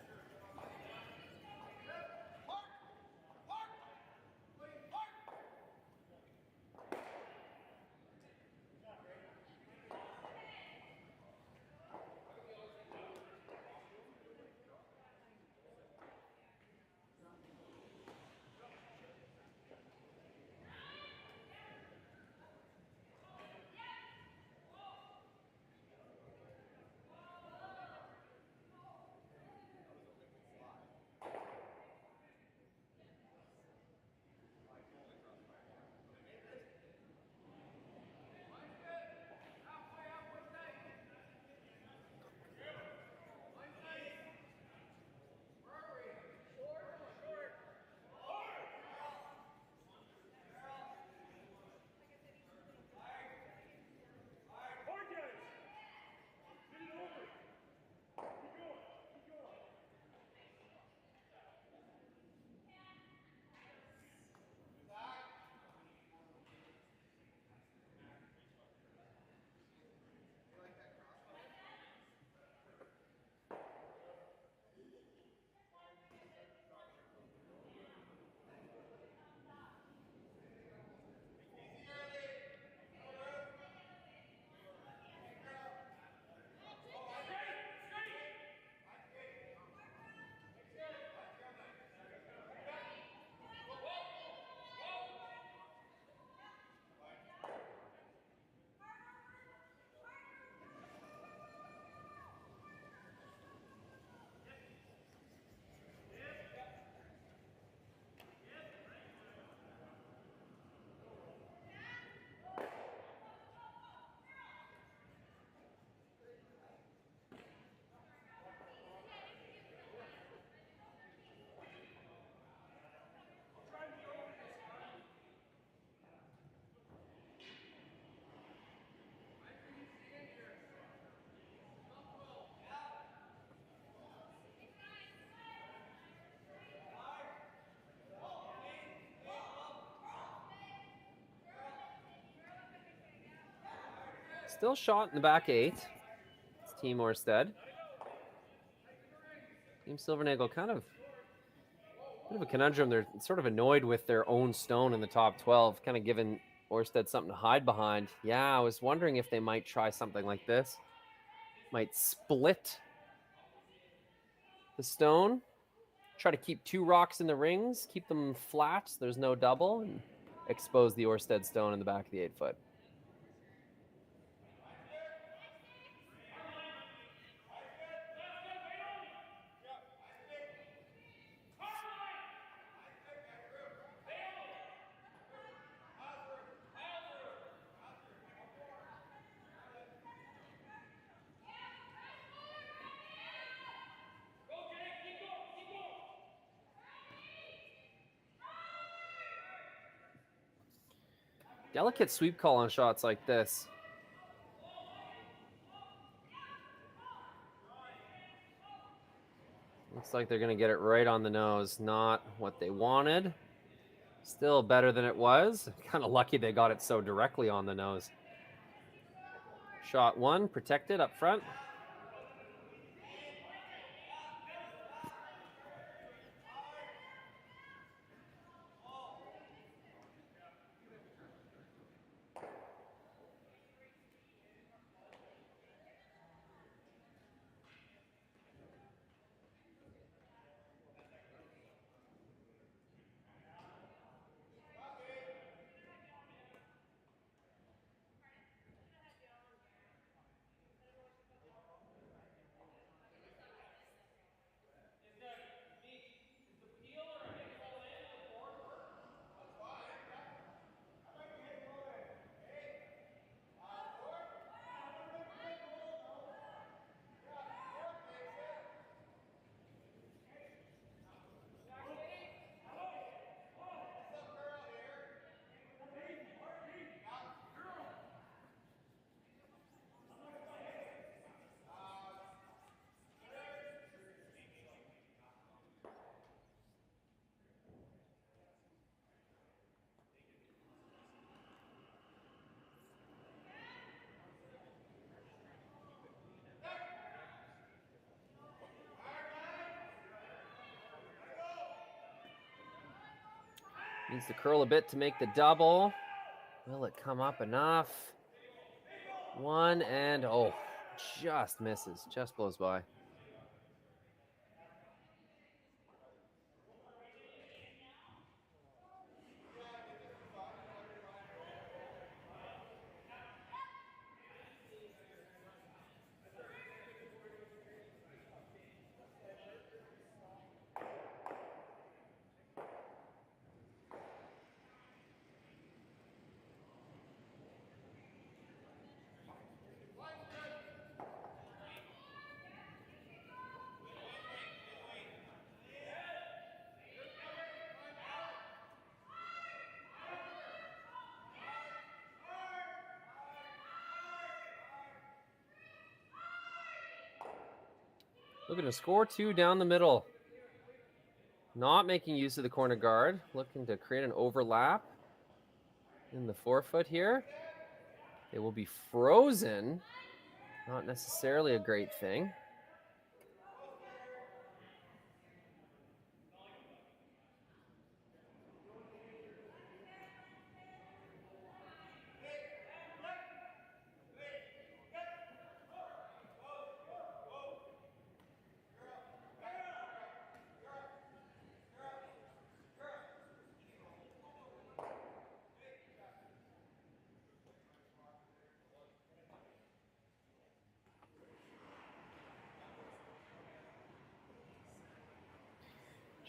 S10: Still shot in the back 8. It's Team Orsted. Team Silvernagle kind of a bit of a conundrum. They're sort of annoyed with their own stone in the top 12, kind of giving Orsted something to hide behind. Yeah, I was wondering if they might try something like this. Might split the stone, try to keep 2 rocks in the rings, keep them flat so there's no double, and expose the Orsted stone in the back of the 8-foot. Delicate sweep call on shots like this. Looks like they're going to get it right on the nose. Not what they wanted. Still better than it was. Kind of lucky they got it so directly on the nose. Shot 1, protected up front. Needs to curl a bit to make the double. Will it come up enough? One and, oh, just misses, just blows by. Looking to score 2 down the middle. Not making use of the corner guard. Looking to create an overlap in the forefoot here. They will be frozen. Not necessarily a great thing.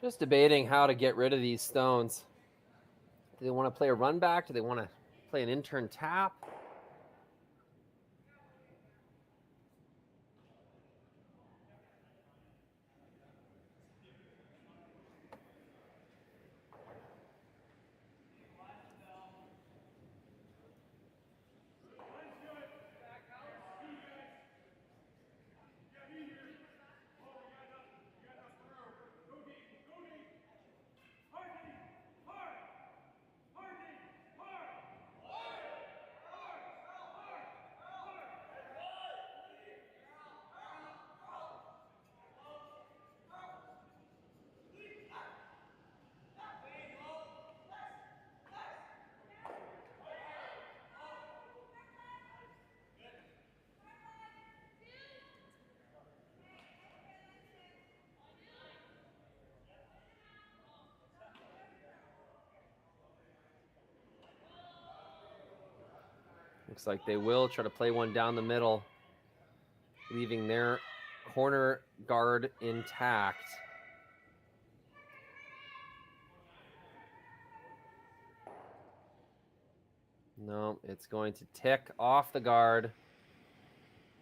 S10: Just debating how to get rid of these stones. Do they want to play a run back? Do they want to play an in-turn tap? Looks like they will try to play one down the middle, leaving their corner guard intact. No, it's going to tick off the guard.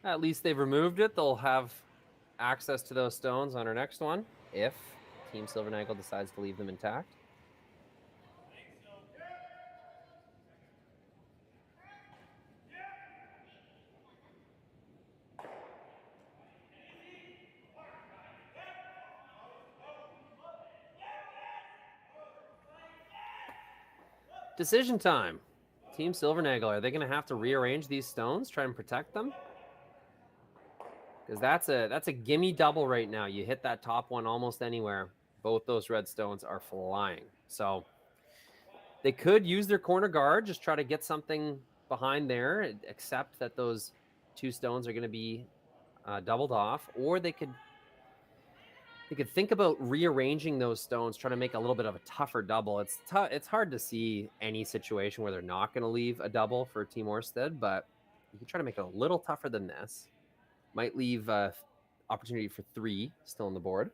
S10: At least they've removed it. They'll have access to those stones on our next one if Team Silvernagle decides to leave them intact. Decision time. Team Silvernagle, are they going to have to rearrange these stones, try and protect them? Because that's a gimme double right now. You hit that top one almost anywhere. Both those red stones are flying. So they could use their corner guard, just try to get something behind there, accept that those 2 stones are going to be doubled off, or they could think about rearranging those stones, try to make a little bit of a tougher double. It's hard to see any situation where they're not going to leave a double for Team Orsted, but you can try to make it a little tougher than this. Might leave opportunity for 3 still on the board.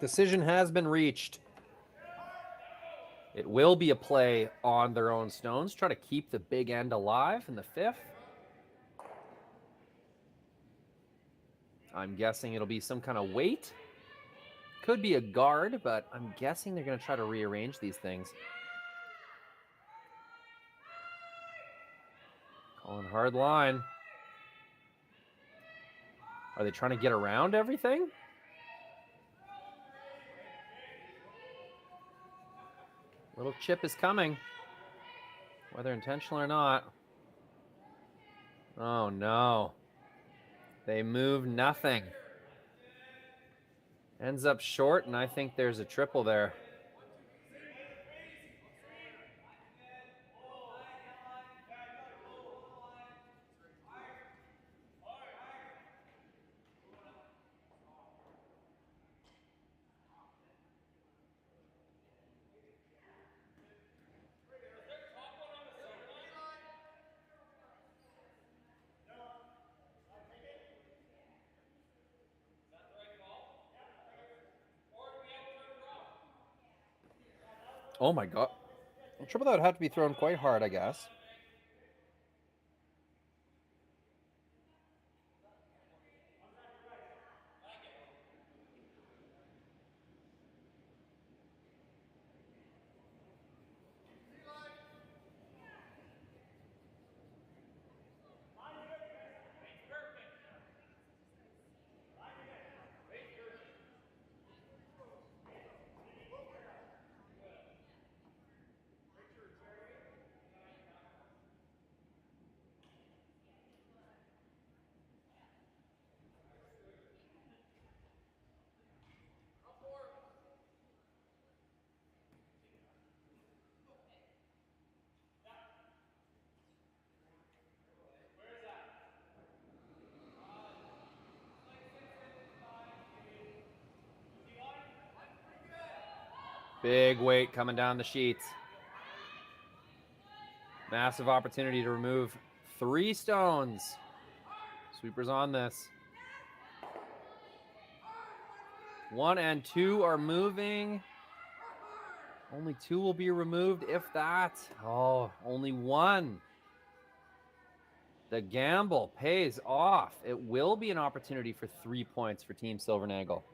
S10: Decision has been reached. It will be a play on their own stones. Try to keep the big end alive in the 5th. I'm guessing it'll be some kind of weight. Could be a guard, but I'm guessing they're going to try to rearrange these things. Calling hard line. Are they trying to get around everything? Little chip is coming, whether intentional or not. Oh no. They move nothing. Ends up short, and I think there's a triple there. Oh my God. A triple that would have to be thrown quite hard, I guess. Big weight coming down the sheets. Massive opportunity to remove 3 stones. Sweepers on this. 1 and 2 are moving. Only 2 will be removed, if that. Oh, only 1. The gamble pays off. It will be an opportunity for 3 points for Team Silvernagle.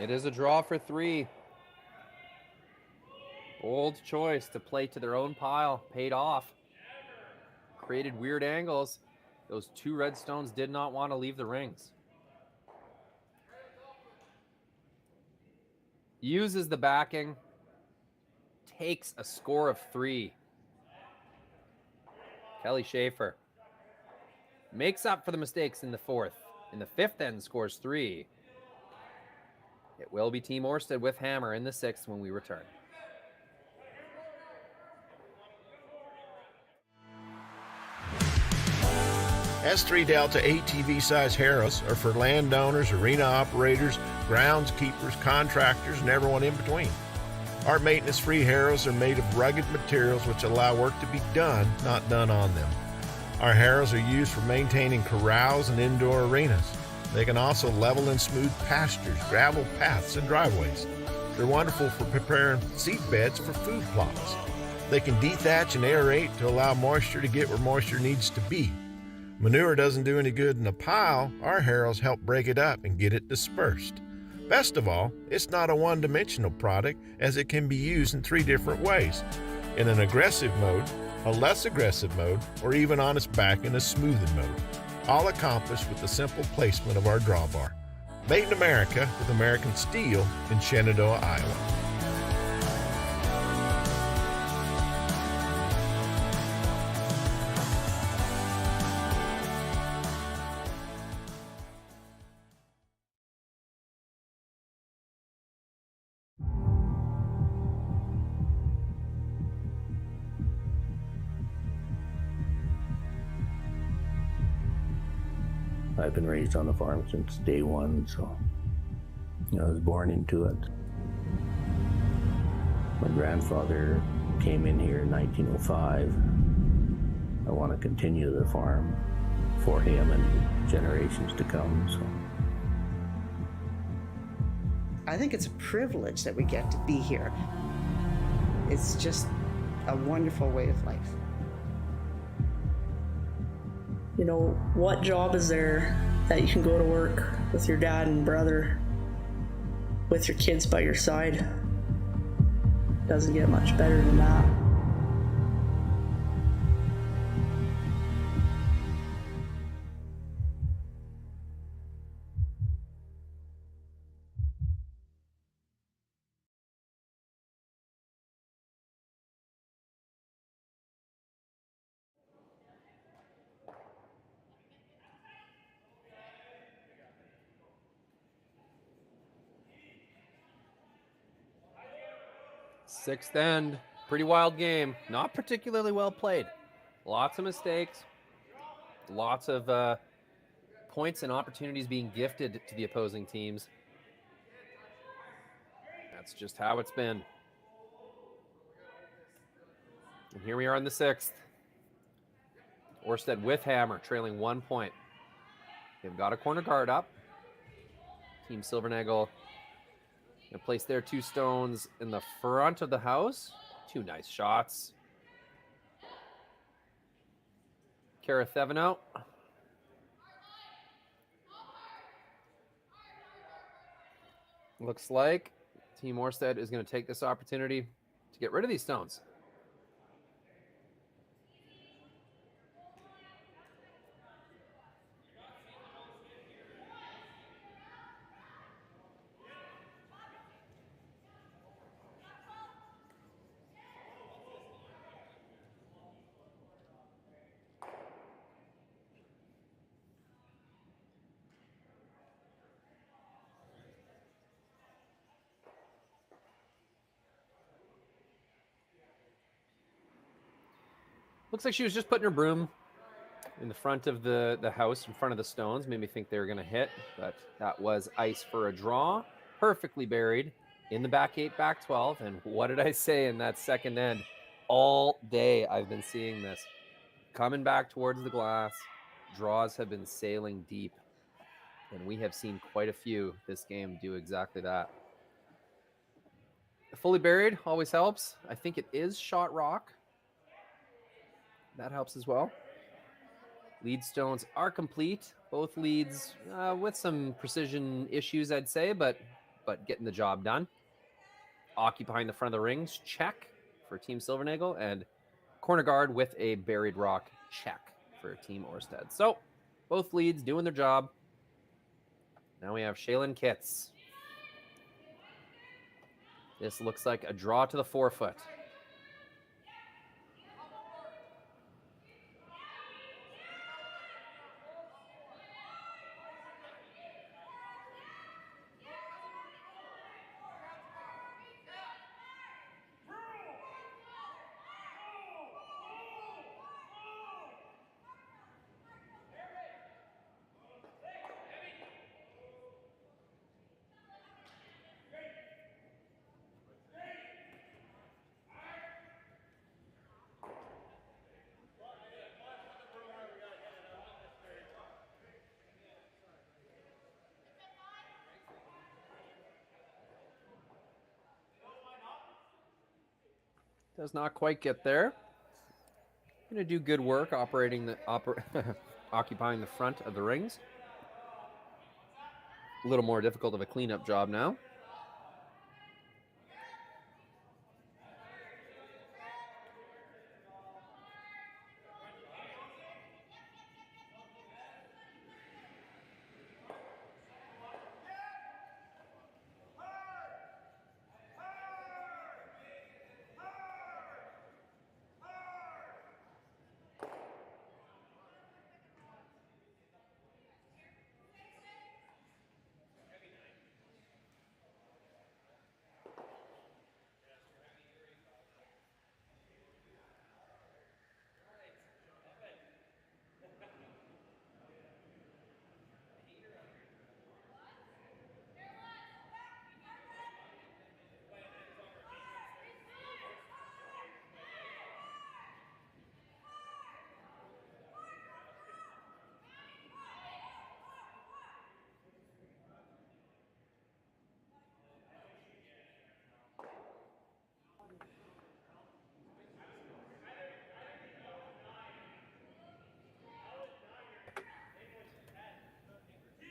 S10: It is a draw for 3. Bold choice to play to their own pile. Paid off. Created weird angles. Those 2 red stones did not want to leave the rings. Uses the backing. Takes a score of 3. Kelly Schaefer makes up for the mistakes in the 4th. In the 5th then scores 3. It will be Team Orsted with hammer in the 6th when we return.
S11: S3 Delta ATV size harrows are for landowners, arena operators, groundskeepers, contractors, and everyone in between. Our maintenance-free harrows are made of rugged materials which allow work to be done, not done on them. Our harrows are used for maintaining corrals and indoor arenas. They can also level and smooth pastures, gravel paths, and driveways. They're wonderful for preparing seed beds for food plots. They can dethatch and aerate to allow moisture to get where moisture needs to be. Manure doesn't do any good in a pile. Our harrows help break it up and get it dispersed. Best of all, it's not a one-dimensional product, as it can be used in 3 different ways. In an aggressive mode, a less aggressive mode, or even on its back in a smoothing mode, all accomplished with the simple placement of our drawbar. Made in America with American steel in Shenandoah, Iowa.
S12: I've been raised on the farm since day one, so I was born into it. My grandfather came in here in 1905. I want to continue the farm for him and generations to come. So
S13: I think it's a privilege that we get to be here. It's just a wonderful way of life.
S14: What job is there that you can go to work with your dad and brother, with your kids by your side? Doesn't get much better than that.
S10: Sixth end, pretty wild game. Not particularly well played. Lots of mistakes. Lots of points and opportunities being gifted to the opposing teams. That's just how it's been. And here we are in the sixth. Orsted with hammer, trailing 1 point. They've got a corner guard up. Team Silvernagle gonna place their 2 stones in the front of the house. 2 nice shots. Kara Thevenow. Looks like Team Orsted is going to take this opportunity to get rid of these stones. Looks like she was just putting her broom in the front of the house, in front of the stones. Made me think they were going to hit, but that was ice for a draw. Perfectly buried in the back 8, back 12. And what did I say in that second end? All day I've been seeing this. Coming back towards the glass. Draws have been sailing deep. And we have seen quite a few this game do exactly that. Fully buried always helps. I think it is shot rock. That helps as well. Lead stones are complete. Both leads with some precision issues, I'd say, but getting the job done. Occupying the front of the rings, check for Team Silvernagle, and corner guard with a buried rock, check for Team Orsted. So both leads doing their job. Now we have Shaylin Kitts. This looks like a draw to the 4-foot. Does not quite get there. Going to do good work operating the occupying the front of the rings. A little more difficult of a cleanup job now.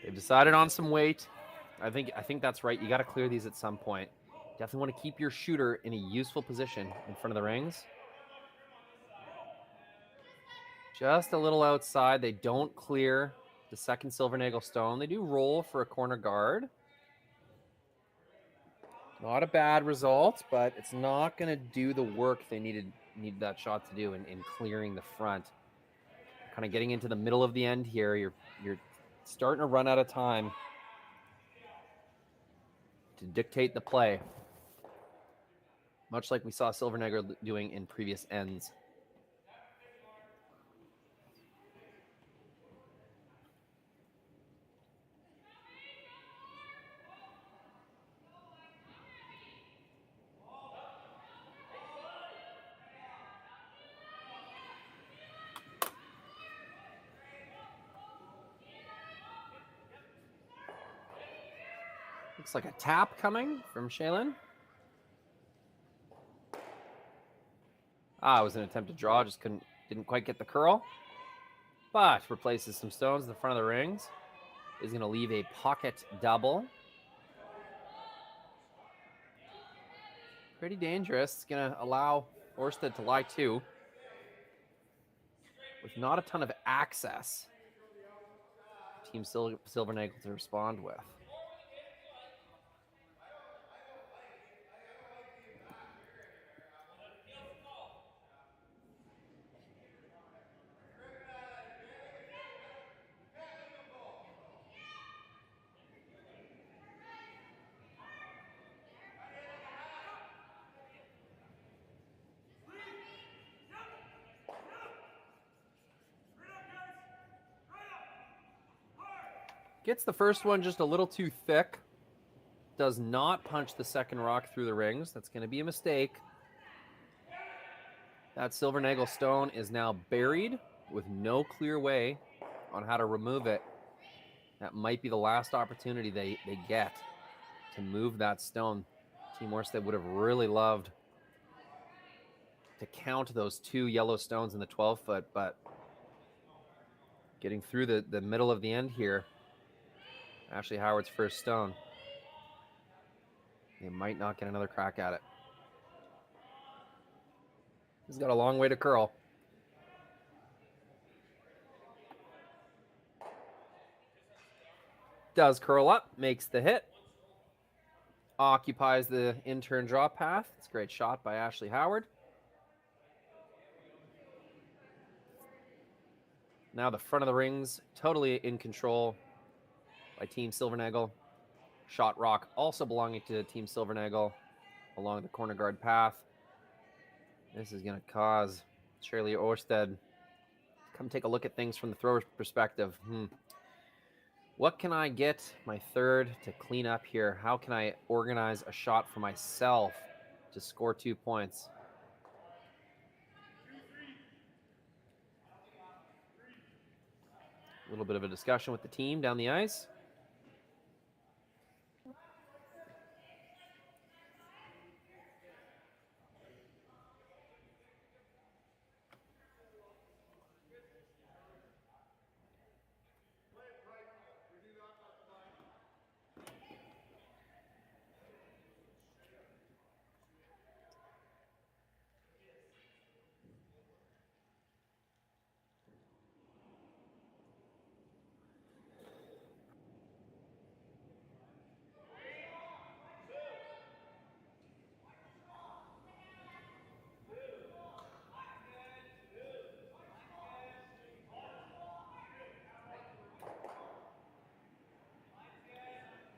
S10: They've decided on some weight. I think that's right. You got to clear these at some point. Definitely want to keep your shooter in a useful position in front of the rings. Just a little outside. They don't clear the second Silvernagle stone. They do roll for a corner guard. Not a bad result, but it's not going to do the work they need that shot to do in clearing the front. Kind of getting into the middle of the end here. You're starting to run out of time to dictate the play, much like we saw Silvernagle doing in previous ends. Looks like a tap coming from Shaylin. It was an attempt to draw, just didn't quite get the curl. But replaces some stones in the front of the rings. Is going to leave a pocket double. Pretty dangerous. It's going to allow Orsted to lie two, with not a ton of access. Team Silvernagle to respond with. Gets the first one just a little too thick. Does not punch the second rock through the rings. That's going to be a mistake. That Silvernagle stone is now buried with no clear way on how to remove it. That might be the last opportunity they get to move that stone. Team Orsted would have really loved to count those two yellow stones in the 12-foot, but getting through the middle of the end here, Ashley Howard's first stone. They might not get another crack at it. He's got a long way to curl. Does curl up, makes the hit. Occupies the in-turn draw path. It's a great shot by Ashley Howard. Now the front of the rings, totally in control by Team Silvernagle. Shot rock also belonging to Team Silvernagle along the corner guard path. This is going to cause Sherrilee Orsted to come take a look at things from the thrower's perspective. What can I get my third to clean up here? How can I organize a shot for myself to score 2 points? A little bit of a discussion with the team down the ice.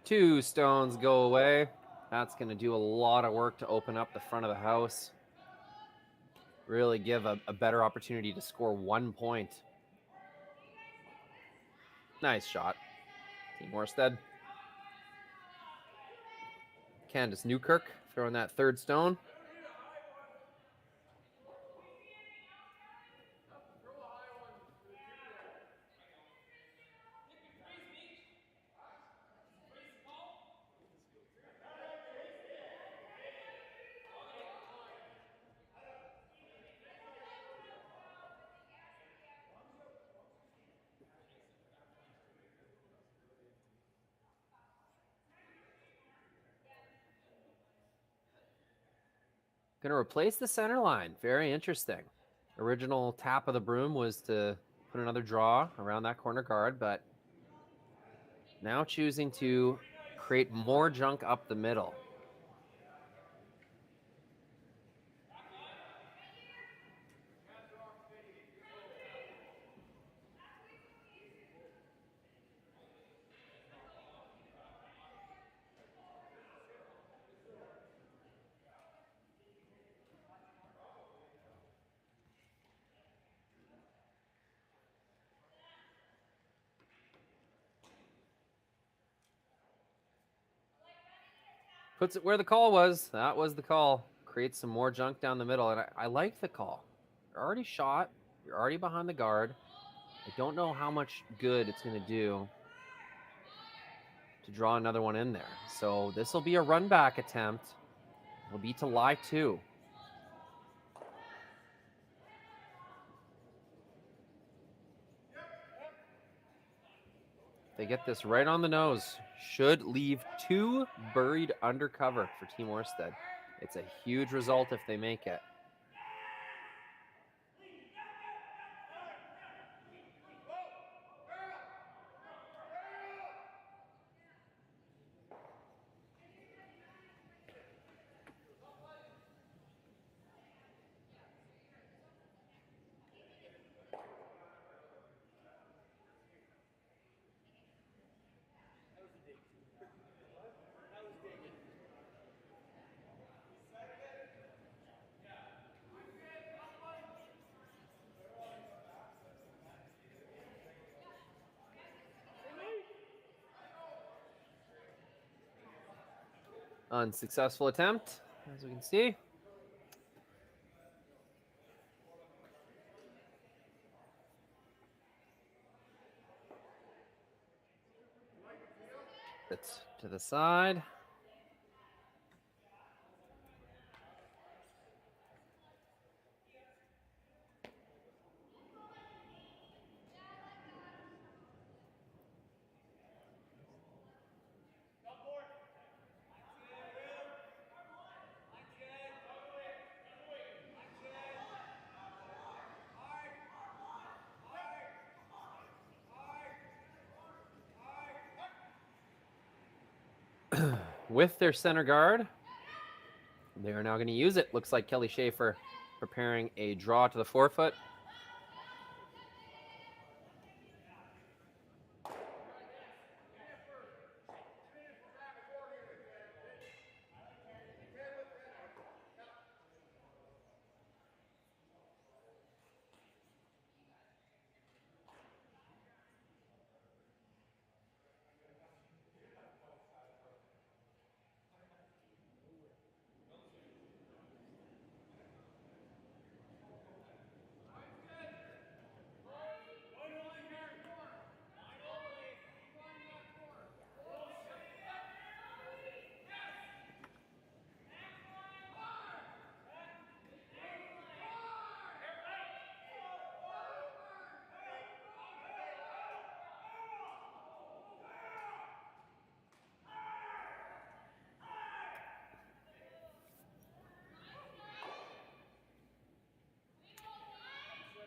S10: Two stones go away. That's going to do a lot of work to open up the front of the house. Really give a better opportunity to score 1 point. Nice shot. Team Orsted. Candace Newkirk throwing that third stone. Going to replace the center line. Very interesting. Original tap of the broom was to put another draw around that corner guard, but now choosing to create more junk up the middle. Puts it where the call was. That was the call. Creates some more junk down the middle, and I like the call. You're already shot. You're already behind the guard. I don't know how much good it's going to do to draw another one in there. So this will be a run back attempt. It'll be to lie 2. They get this right on the nose. Should leave 2 buried under cover for Team Orsted. It's a huge result if they make it. Unsuccessful attempt, as we can see. It's to the side. With their center guard, they are now going to use it. Looks like Kelly Schaefer preparing a draw to the forefoot.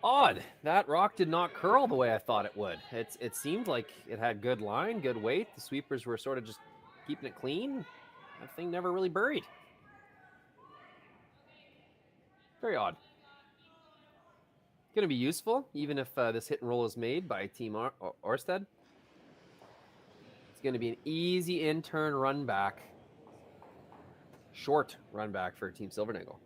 S10: Odd. That rock did not curl the way I thought it would. It seemed like it had good line, good weight. The sweepers were sort of just keeping it clean. That thing never really buried. Very odd. Going to be useful, even if this hit and roll is made by Team Orsted. It's going to be an easy in-turn run back. Short run back for Team Silvernagle.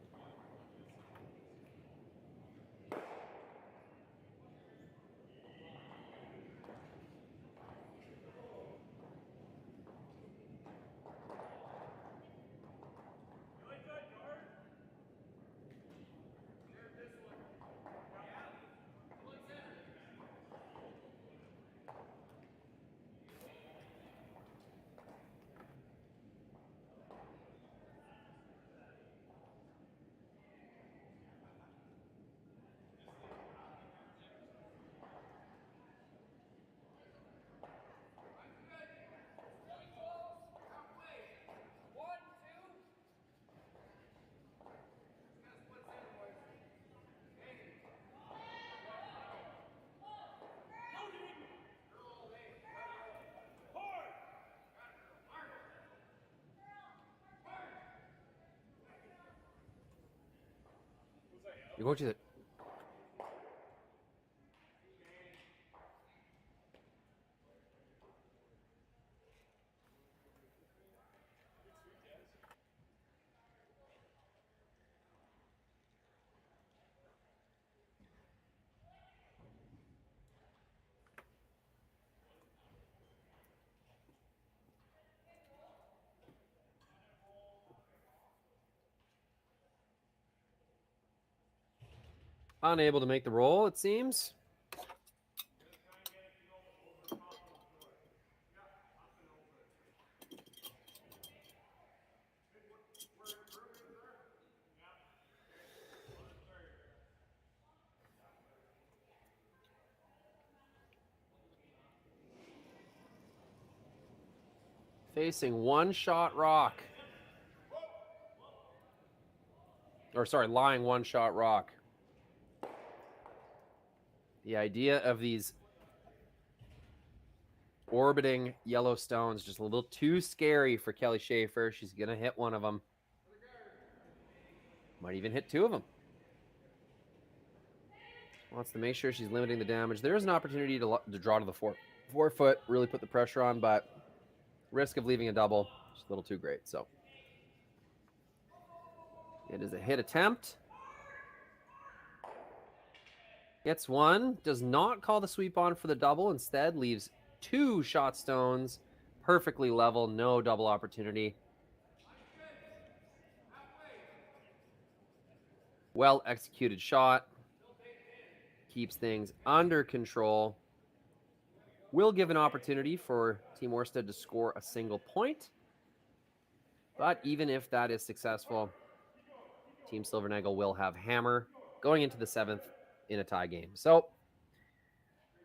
S10: You're going to the... Unable to make the roll, it seems. Facing one-shot rock. Or sorry, lying one-shot rock. The idea of these orbiting yellow stones just a little too scary for Kelly Schaefer. She's going to hit one of them. Might even hit two of them. Wants to make sure she's limiting the damage. There's an opportunity to draw to the 4 foot, really put the pressure on, but risk of leaving a double, just a little too great. So it is a hit attempt. Gets one, does not call the sweep on for the double, instead leaves 2 shot stones perfectly level, no double opportunity. Well executed shot. Keeps things under control. Will give an opportunity for Team Orsted to score a single point. But even if that is successful, Team Silvernagle will have hammer going into the 7th in a tie game. So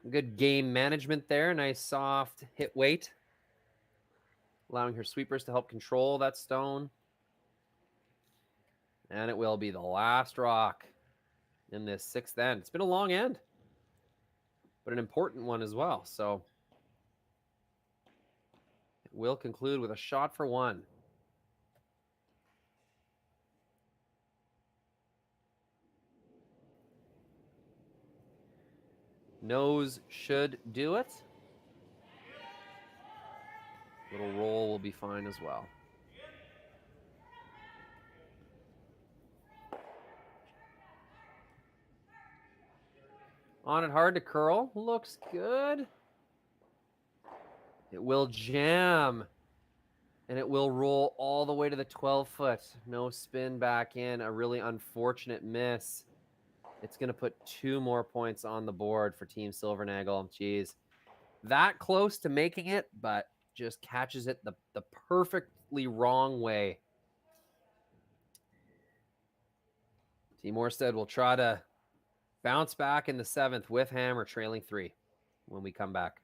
S10: good game management there. Nice soft hit weight, allowing her sweepers to help control that stone. And it will be the last rock in this 6th end. It's been a long end, but an important one as well. So it will conclude with a shot for 1. Nose should do it. Little roll will be fine as well. On it hard to curl. Looks good. It will jam. And it will roll all the way to the 12 foot. No spin back in. A really unfortunate miss. It's going to put 2 more points on the board for Team Silvernagle. Jeez. That close to making it, but just catches it the perfectly wrong way. Team Orsted will try to bounce back in the 7th with hammer, trailing 3 when we come back.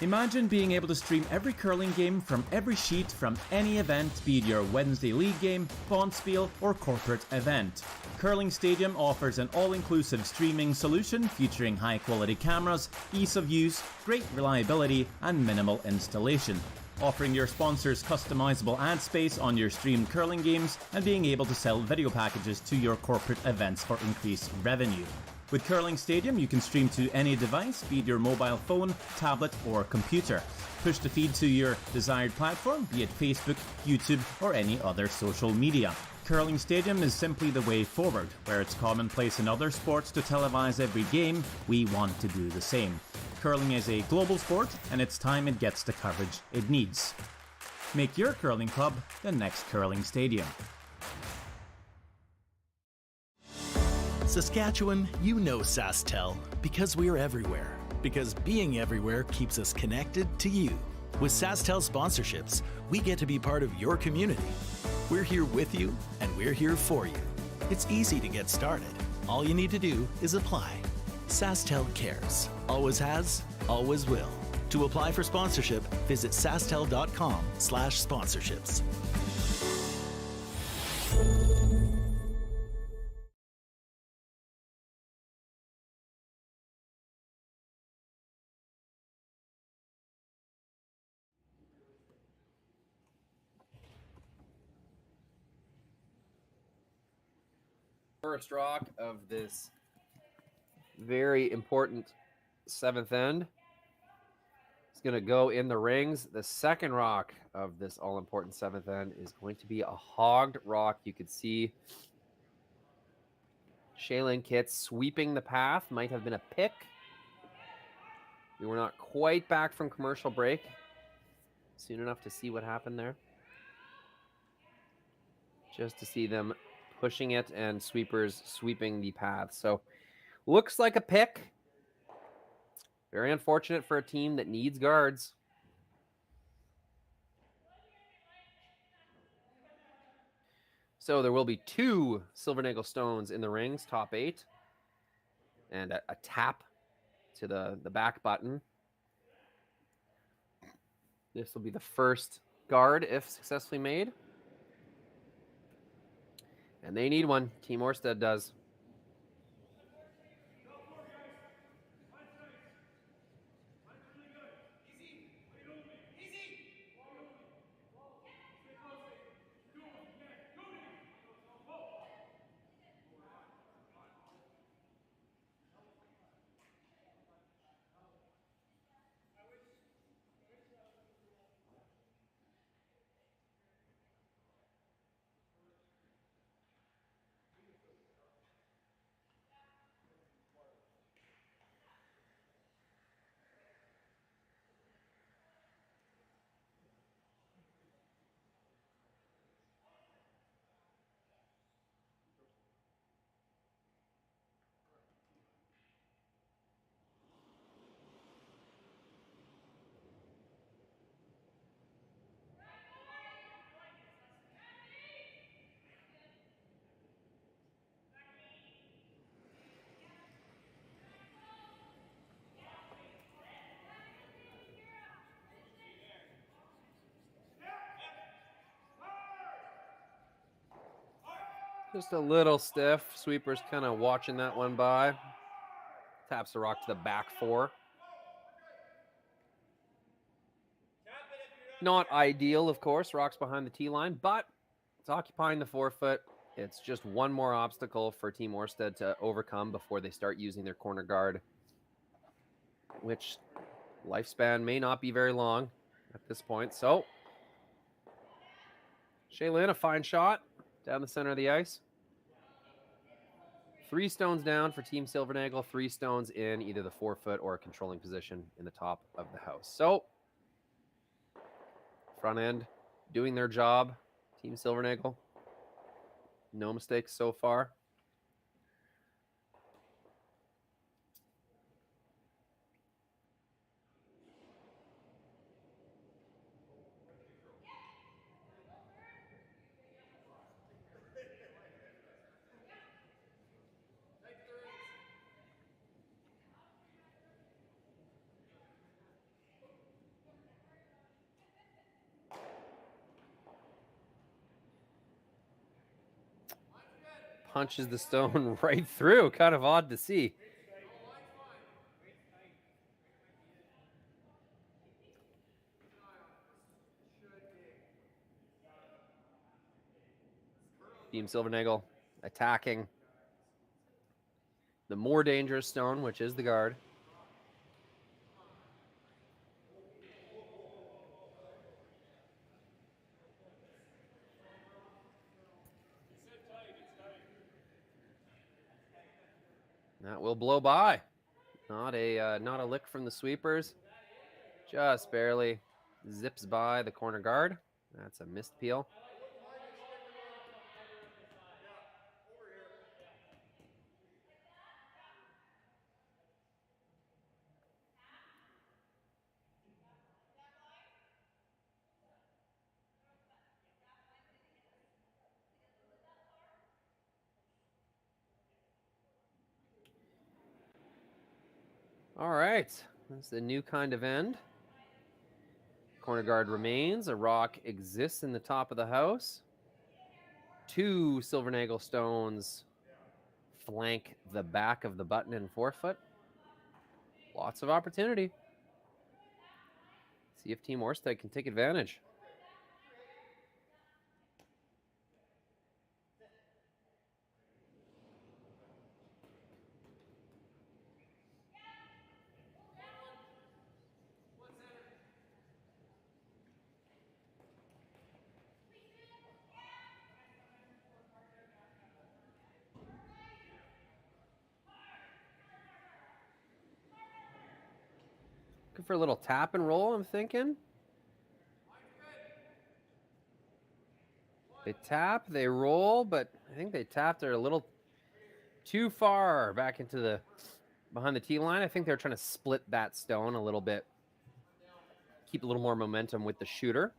S15: Imagine being able to stream every curling game from every sheet from any event, be it your Wednesday league game, bonspiel, or corporate event. Curling Stadium offers an all-inclusive streaming solution featuring high-quality cameras, ease of use, great reliability, and minimal installation. Offering your sponsors customizable ad space on your streamed curling games and being able to sell video packages to your corporate events for increased revenue. With Curling Stadium, you can stream to any device, be it your mobile phone, tablet, or computer. Push the feed to your desired platform, be it Facebook, YouTube, or any other social media. Curling Stadium is simply the way forward. Where it's commonplace in other sports to televise every game, we want to do the same. Curling is a global sport, and it's time it gets the coverage it needs. Make your curling club the next Curling Stadium.
S1: Saskatchewan, you know SaskTel because we're everywhere. Because being everywhere keeps us connected to you. With SaskTel sponsorships, we get to be part of your community. We're here with you, and we're here for you. It's easy to get started. All you need to do is apply. SaskTel cares. Always has, always will. To apply for sponsorship, visit sastel.com/sponsorships.
S10: First rock of this very important 7th end is going to go in the rings. The second rock of this all-important 7th end is going to be a hogged rock. You could see Shaylin Kitts sweeping the path. Might have been a pick. We were not quite back from commercial break soon enough to see what happened there. Just to see them pushing it and sweepers sweeping the path. So looks like a pick. Very unfortunate for a team that needs guards. So there will be 2 Silvernagle stones in the rings, top 8. And a tap to the back button. This will be the first guard if successfully made. And they need one. Team Orsted does. Just a little stiff. Sweeper's kind of watching that one by. Taps the rock to the back 4. Not ideal, of course. Rock's behind the tee line, but it's occupying the 4-foot. It's just one more obstacle for Team Orsted to overcome before they start using their corner guard, which lifespan may not be very long at this point. So, Shaylin, a fine shot down the center of the ice. 3 stones down for Team Silvernagle, 3 stones in either the 4-foot or a controlling position in the top of the house. So, front end doing their job. Team Silvernagle, no mistakes so far. Punches the stone right through. Kind of odd to see. Team Silvernagle attacking the more dangerous stone, which is the guard. That will blow by. Not a lick from the sweepers. Just barely zips by the corner guard. That's a missed peel. All right, that's the new kind of end. corner guard remains. A rock exists in the top of the house. 2 Silvernagle stones flank the back of the button and forefoot. Lots of opportunity. See if Team Orsted can take advantage. Looking for a little tap and roll, I'm thinking. They tap, they roll, but I think they tapped her a little too far back into the behind the tee line. I think they're trying to split that stone a little bit. Keep a little more momentum with the shooter.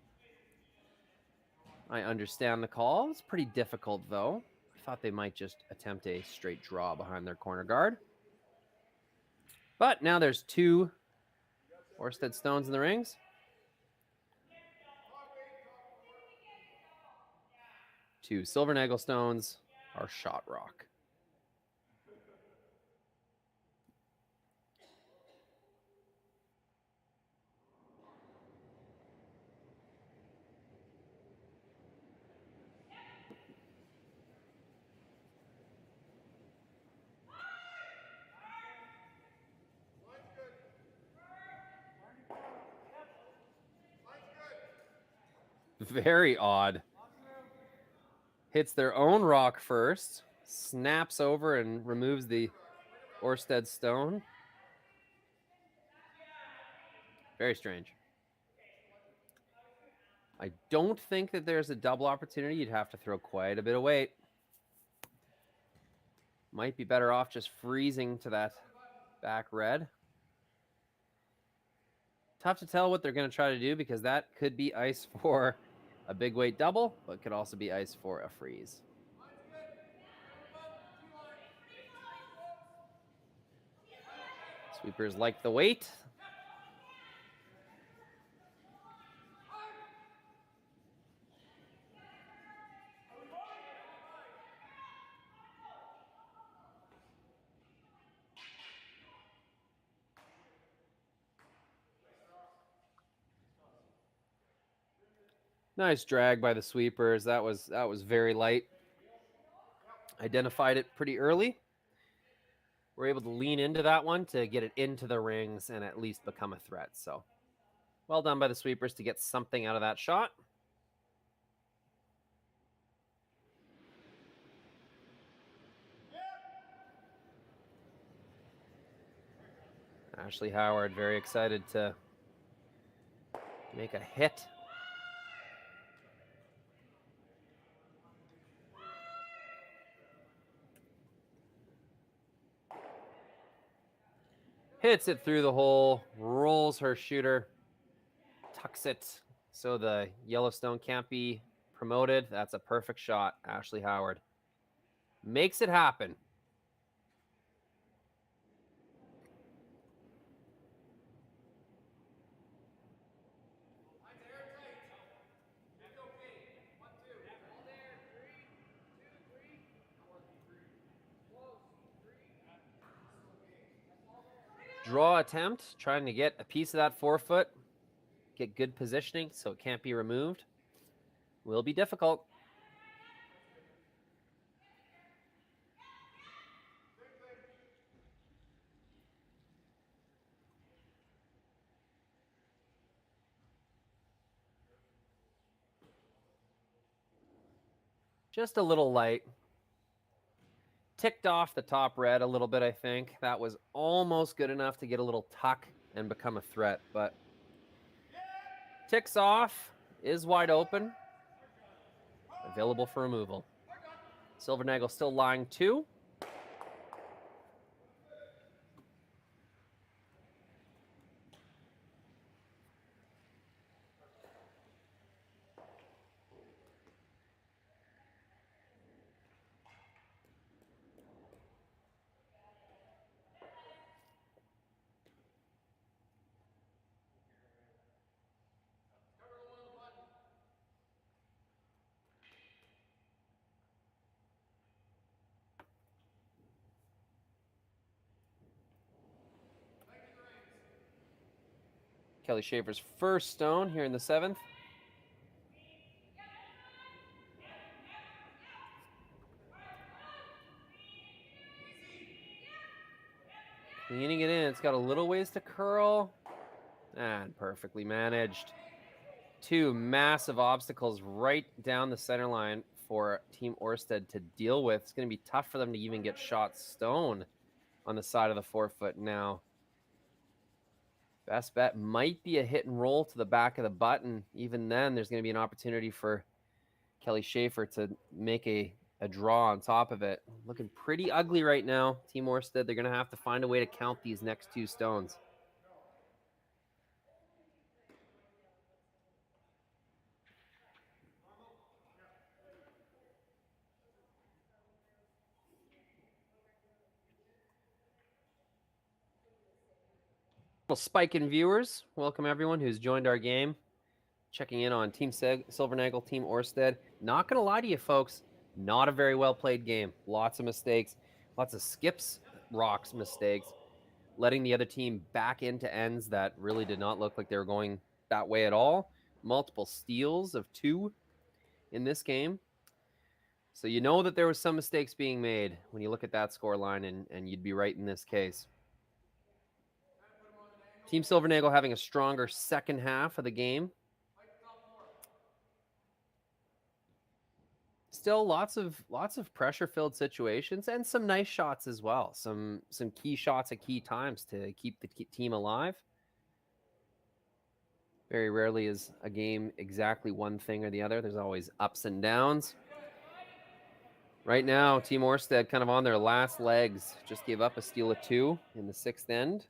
S10: I understand the call. It's pretty difficult, though. I thought they might just attempt a straight draw behind their corner guard. But now there's 2 Orsted stones in the rings. Two Silvernagle stones are shot rock. Very odd. Hits their own rock first, snaps over and removes the Orsted stone. Very strange. I don't think that there's a double opportunity. You'd have to throw quite a bit of weight. Might be better off just freezing to that back red. Tough to tell what they're going to try to do because that could be ice for a big weight double, but could also be ice for a freeze. Sweepers like the weight. Nice drag by the sweepers. That was very light. Identified it pretty early. We're able to lean into that one to get it into the rings and at least become a threat. So well done by the sweepers to get something out of that shot. Ashley Howard very excited to make a hit. Hits it through the hole, rolls her shooter, tucks it so the Yellowstone can't be promoted. That's a perfect shot, Ashley Howard. Makes it happen. Draw attempt, trying to get a piece of that forefoot, get good positioning so it can't be removed. Will be difficult. Just a little light. Ticked off the top red a little bit, I think. That was almost good enough to get a little tuck and become a threat, but ticks off, is wide open, available for removal. Silvernagle still lying 2. Kelly Schaefer's first stone here in the 7th. Cleaning it in. It's got a little ways to curl. And perfectly managed. 2 massive obstacles right down the center line for Team Orsted to deal with. It's going to be tough for them to even get shot stone on the side of the 4-foot now. Best bet might be a hit and roll to the back of the button. Even then, there's going to be an opportunity for Kelly Schaefer to make a draw on top of it. Looking pretty ugly right now, Team Orsted. They're going to have to find a way to count these next 2 stones. Well, spike in viewers. Welcome everyone who's joined our game. Checking in on Team Silvernagle, Team Orsted. Not going to lie to you folks, not a very well played game. Lots of mistakes, lots of skips, rocks mistakes, letting the other team back into ends that really did not look like they were going that way at all. Multiple steals of 2 in this game. So you know that there was some mistakes being made when you look at that score line, and you'd be right in this case. Team Silvernagle having a stronger second half of the game. Still lots of pressure-filled situations and some nice shots as well. Some key shots at key times to keep the team alive. Very rarely is a game exactly one thing or the other. There's always ups and downs. Right now, Team Orsted kind of on their last legs. Just gave up a steal of 2 in the 6th end.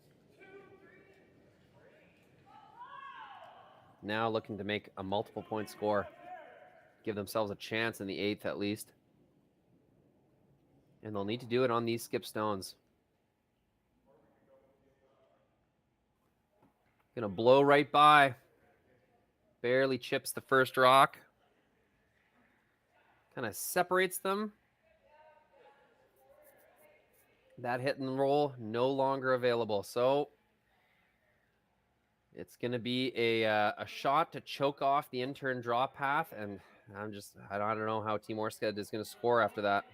S10: Now looking to make a multiple point score. Give themselves a chance in the 8th at least. And they'll need to do it on these skip stones. Gonna blow right by. Barely chips the first rock. Kind of separates them. That hit and roll no longer available. So it's going to be a shot to choke off the intern draw path, and I don't know how Team Orsted is going to score after that.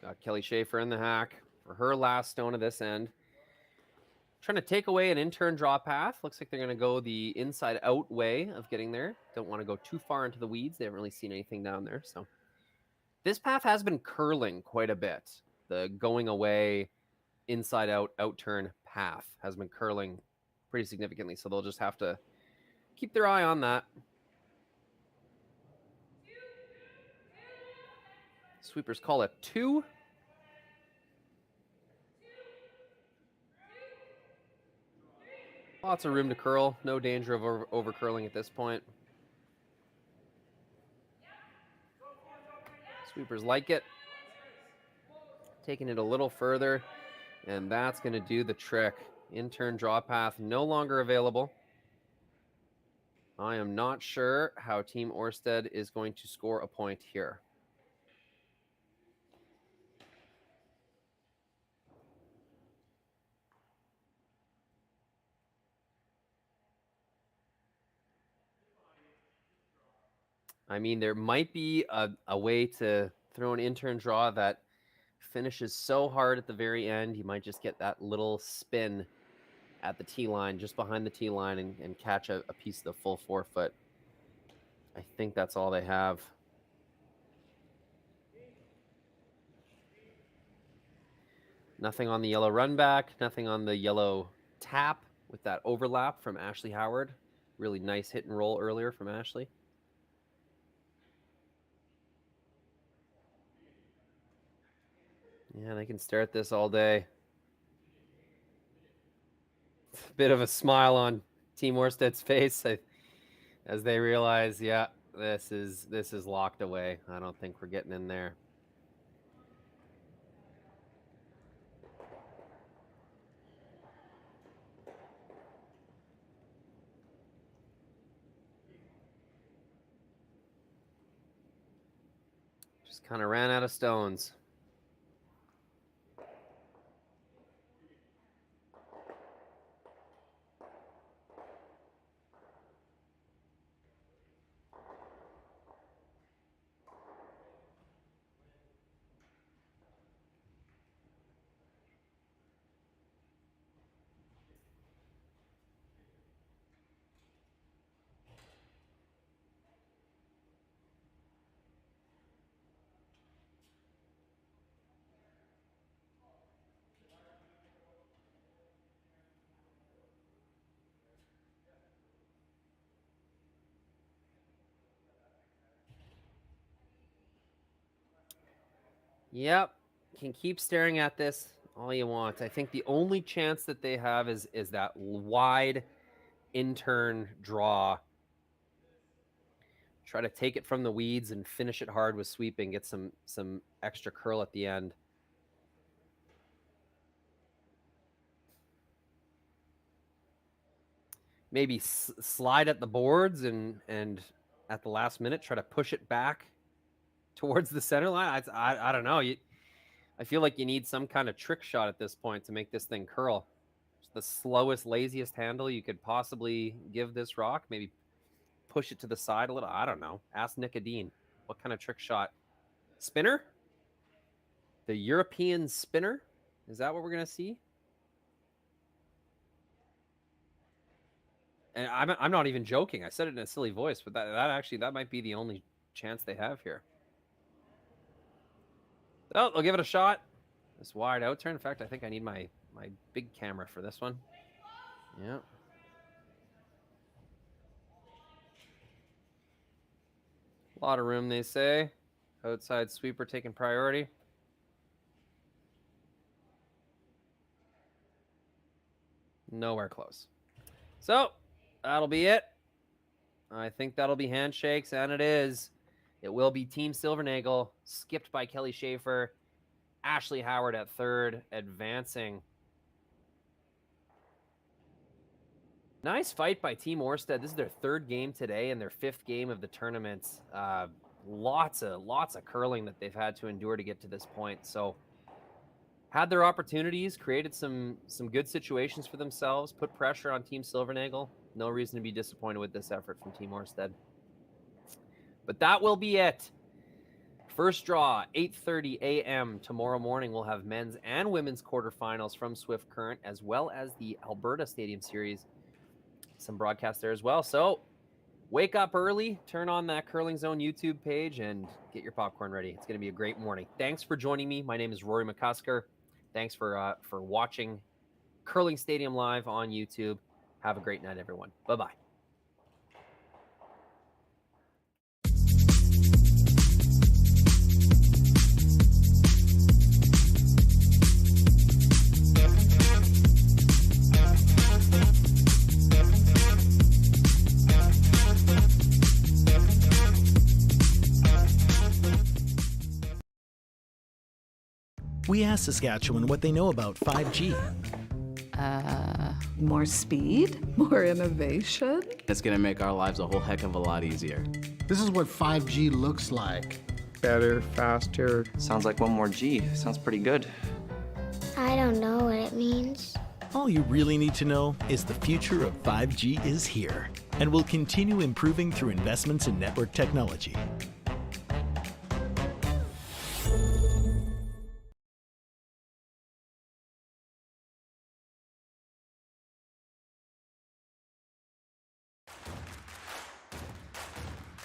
S10: Got Kelly Schaefer in the hack for her last stone of this end. Trying to take away an intern draw path. Looks like they're going to go the inside out way of getting there. Don't want to go too far into the weeds. They haven't really seen anything down there. So this path has been curling quite a bit. The going away inside out turn path has been curling pretty significantly. So they'll just have to keep their eye on that. Sweepers call it 2. Lots of room to curl. No danger of over curling at this point. Sweepers like it. Taking it a little further, and that's going to do the trick. Intern draw path no longer available. I am not sure how Team Orsted is going to score a point here. I mean, there might be a way to throw an intern draw that finishes so hard at the very end, you might just get that little spin at the tee line, just behind the tee line, and catch a piece of the full 4-foot. I think that's all they have. Nothing on the yellow run back, nothing on the yellow tap with that overlap from Ashley Howard. Really nice hit and roll earlier from Ashley. Yeah, they can stare at this all day. Bit of a smile on Team Orsted's face as they realize, yeah, this is locked away. I don't think we're getting in there. Just kind of ran out of stones. Yep, can keep staring at this all you want. I think the only chance that they have is that wide in-turn draw. Try to take it from the weeds and finish it hard with sweeping. Get some extra curl at the end. Maybe slide at the boards and at the last minute try to push it back towards the center line. I don't know. I feel like you need some kind of trick shot at this point to make this thing curl. It's the slowest, laziest handle you could possibly give this rock. Maybe push it to the side a little. I don't know. Ask Nicodine. What kind of trick shot? Spinner? The European spinner? Is that what we're going to see? And I'm not even joking. I said it in a silly voice, but that might be the only chance they have here. Oh, they'll give it a shot. This wide out turn. In fact, I think I need my big camera for this one. Yeah. A lot of room, they say. Outside sweeper taking priority. Nowhere close. So, that'll be it. I think that'll be handshakes, and it is. It will be Team Silvernagle, skipped by Kelly Schaefer. Ashley Howard at third, advancing. Nice fight by Team Orsted. This is their third game today and their fifth game of the tournament. Lots of curling that they've had to endure to get to this point. So, had their opportunities, created some good situations for themselves, put pressure on Team Silvernagle. No reason to be disappointed with this effort from Team Orsted. But that will be it. First draw, 8:30 a.m. tomorrow morning. We'll have men's and women's quarterfinals from Swift Current, as well as the Alberta Stadium Series. Some broadcast there as well. So wake up early, turn on that Curling Zone YouTube page, and get your popcorn ready. It's going to be a great morning. Thanks for joining me. My name is Rory McCusker. Thanks for watching Curling Stadium Live on YouTube. Have a great night, everyone. Bye-bye.
S1: We asked Saskatchewan what they know about 5G.
S2: More speed, more innovation.
S3: It's going to make our lives a whole heck of a lot easier.
S4: This is what 5G looks like.
S5: Better, faster.
S6: Sounds like one more G. Sounds pretty good.
S7: I don't know what it means.
S1: All you really need to know is the future of 5G is here and will continue improving through investments in network technology.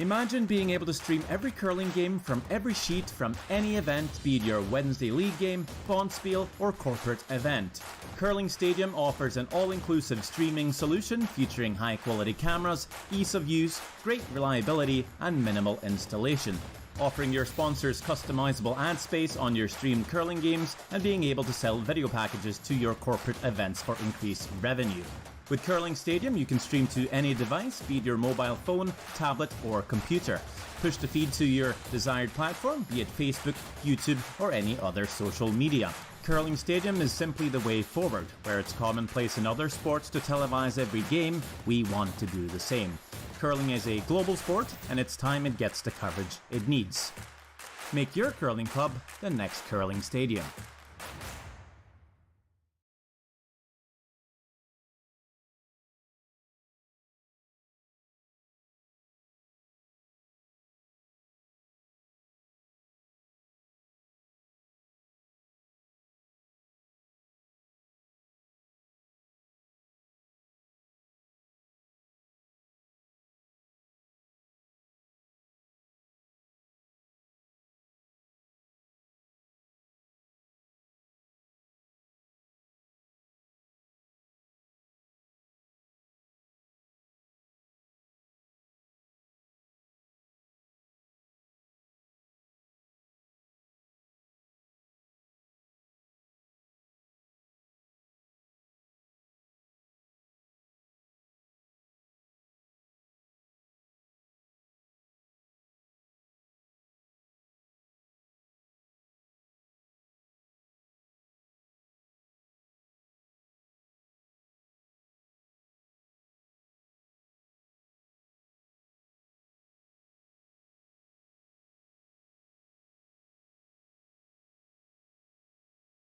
S15: Imagine being able to stream every curling game from every sheet from any event, be it your Wednesday league game, bonspiel, or corporate event. Curling Stadium offers an all-inclusive streaming solution featuring high-quality cameras, ease of use, great reliability, and minimal installation. offering your sponsors customizable ad space on your streamed curling games and being able to sell video packages to your corporate events for increased revenue. With Curling Stadium, you can stream to any device, be it your mobile phone, tablet, or computer. Push the feed to your desired platform, be it Facebook, YouTube, or any other social media. Curling Stadium is simply the way forward. Where it's commonplace in other sports to televise every game, we want to do the same. Curling is a global sport, and it's time it gets the coverage it needs. Make your curling club the next Curling Stadium.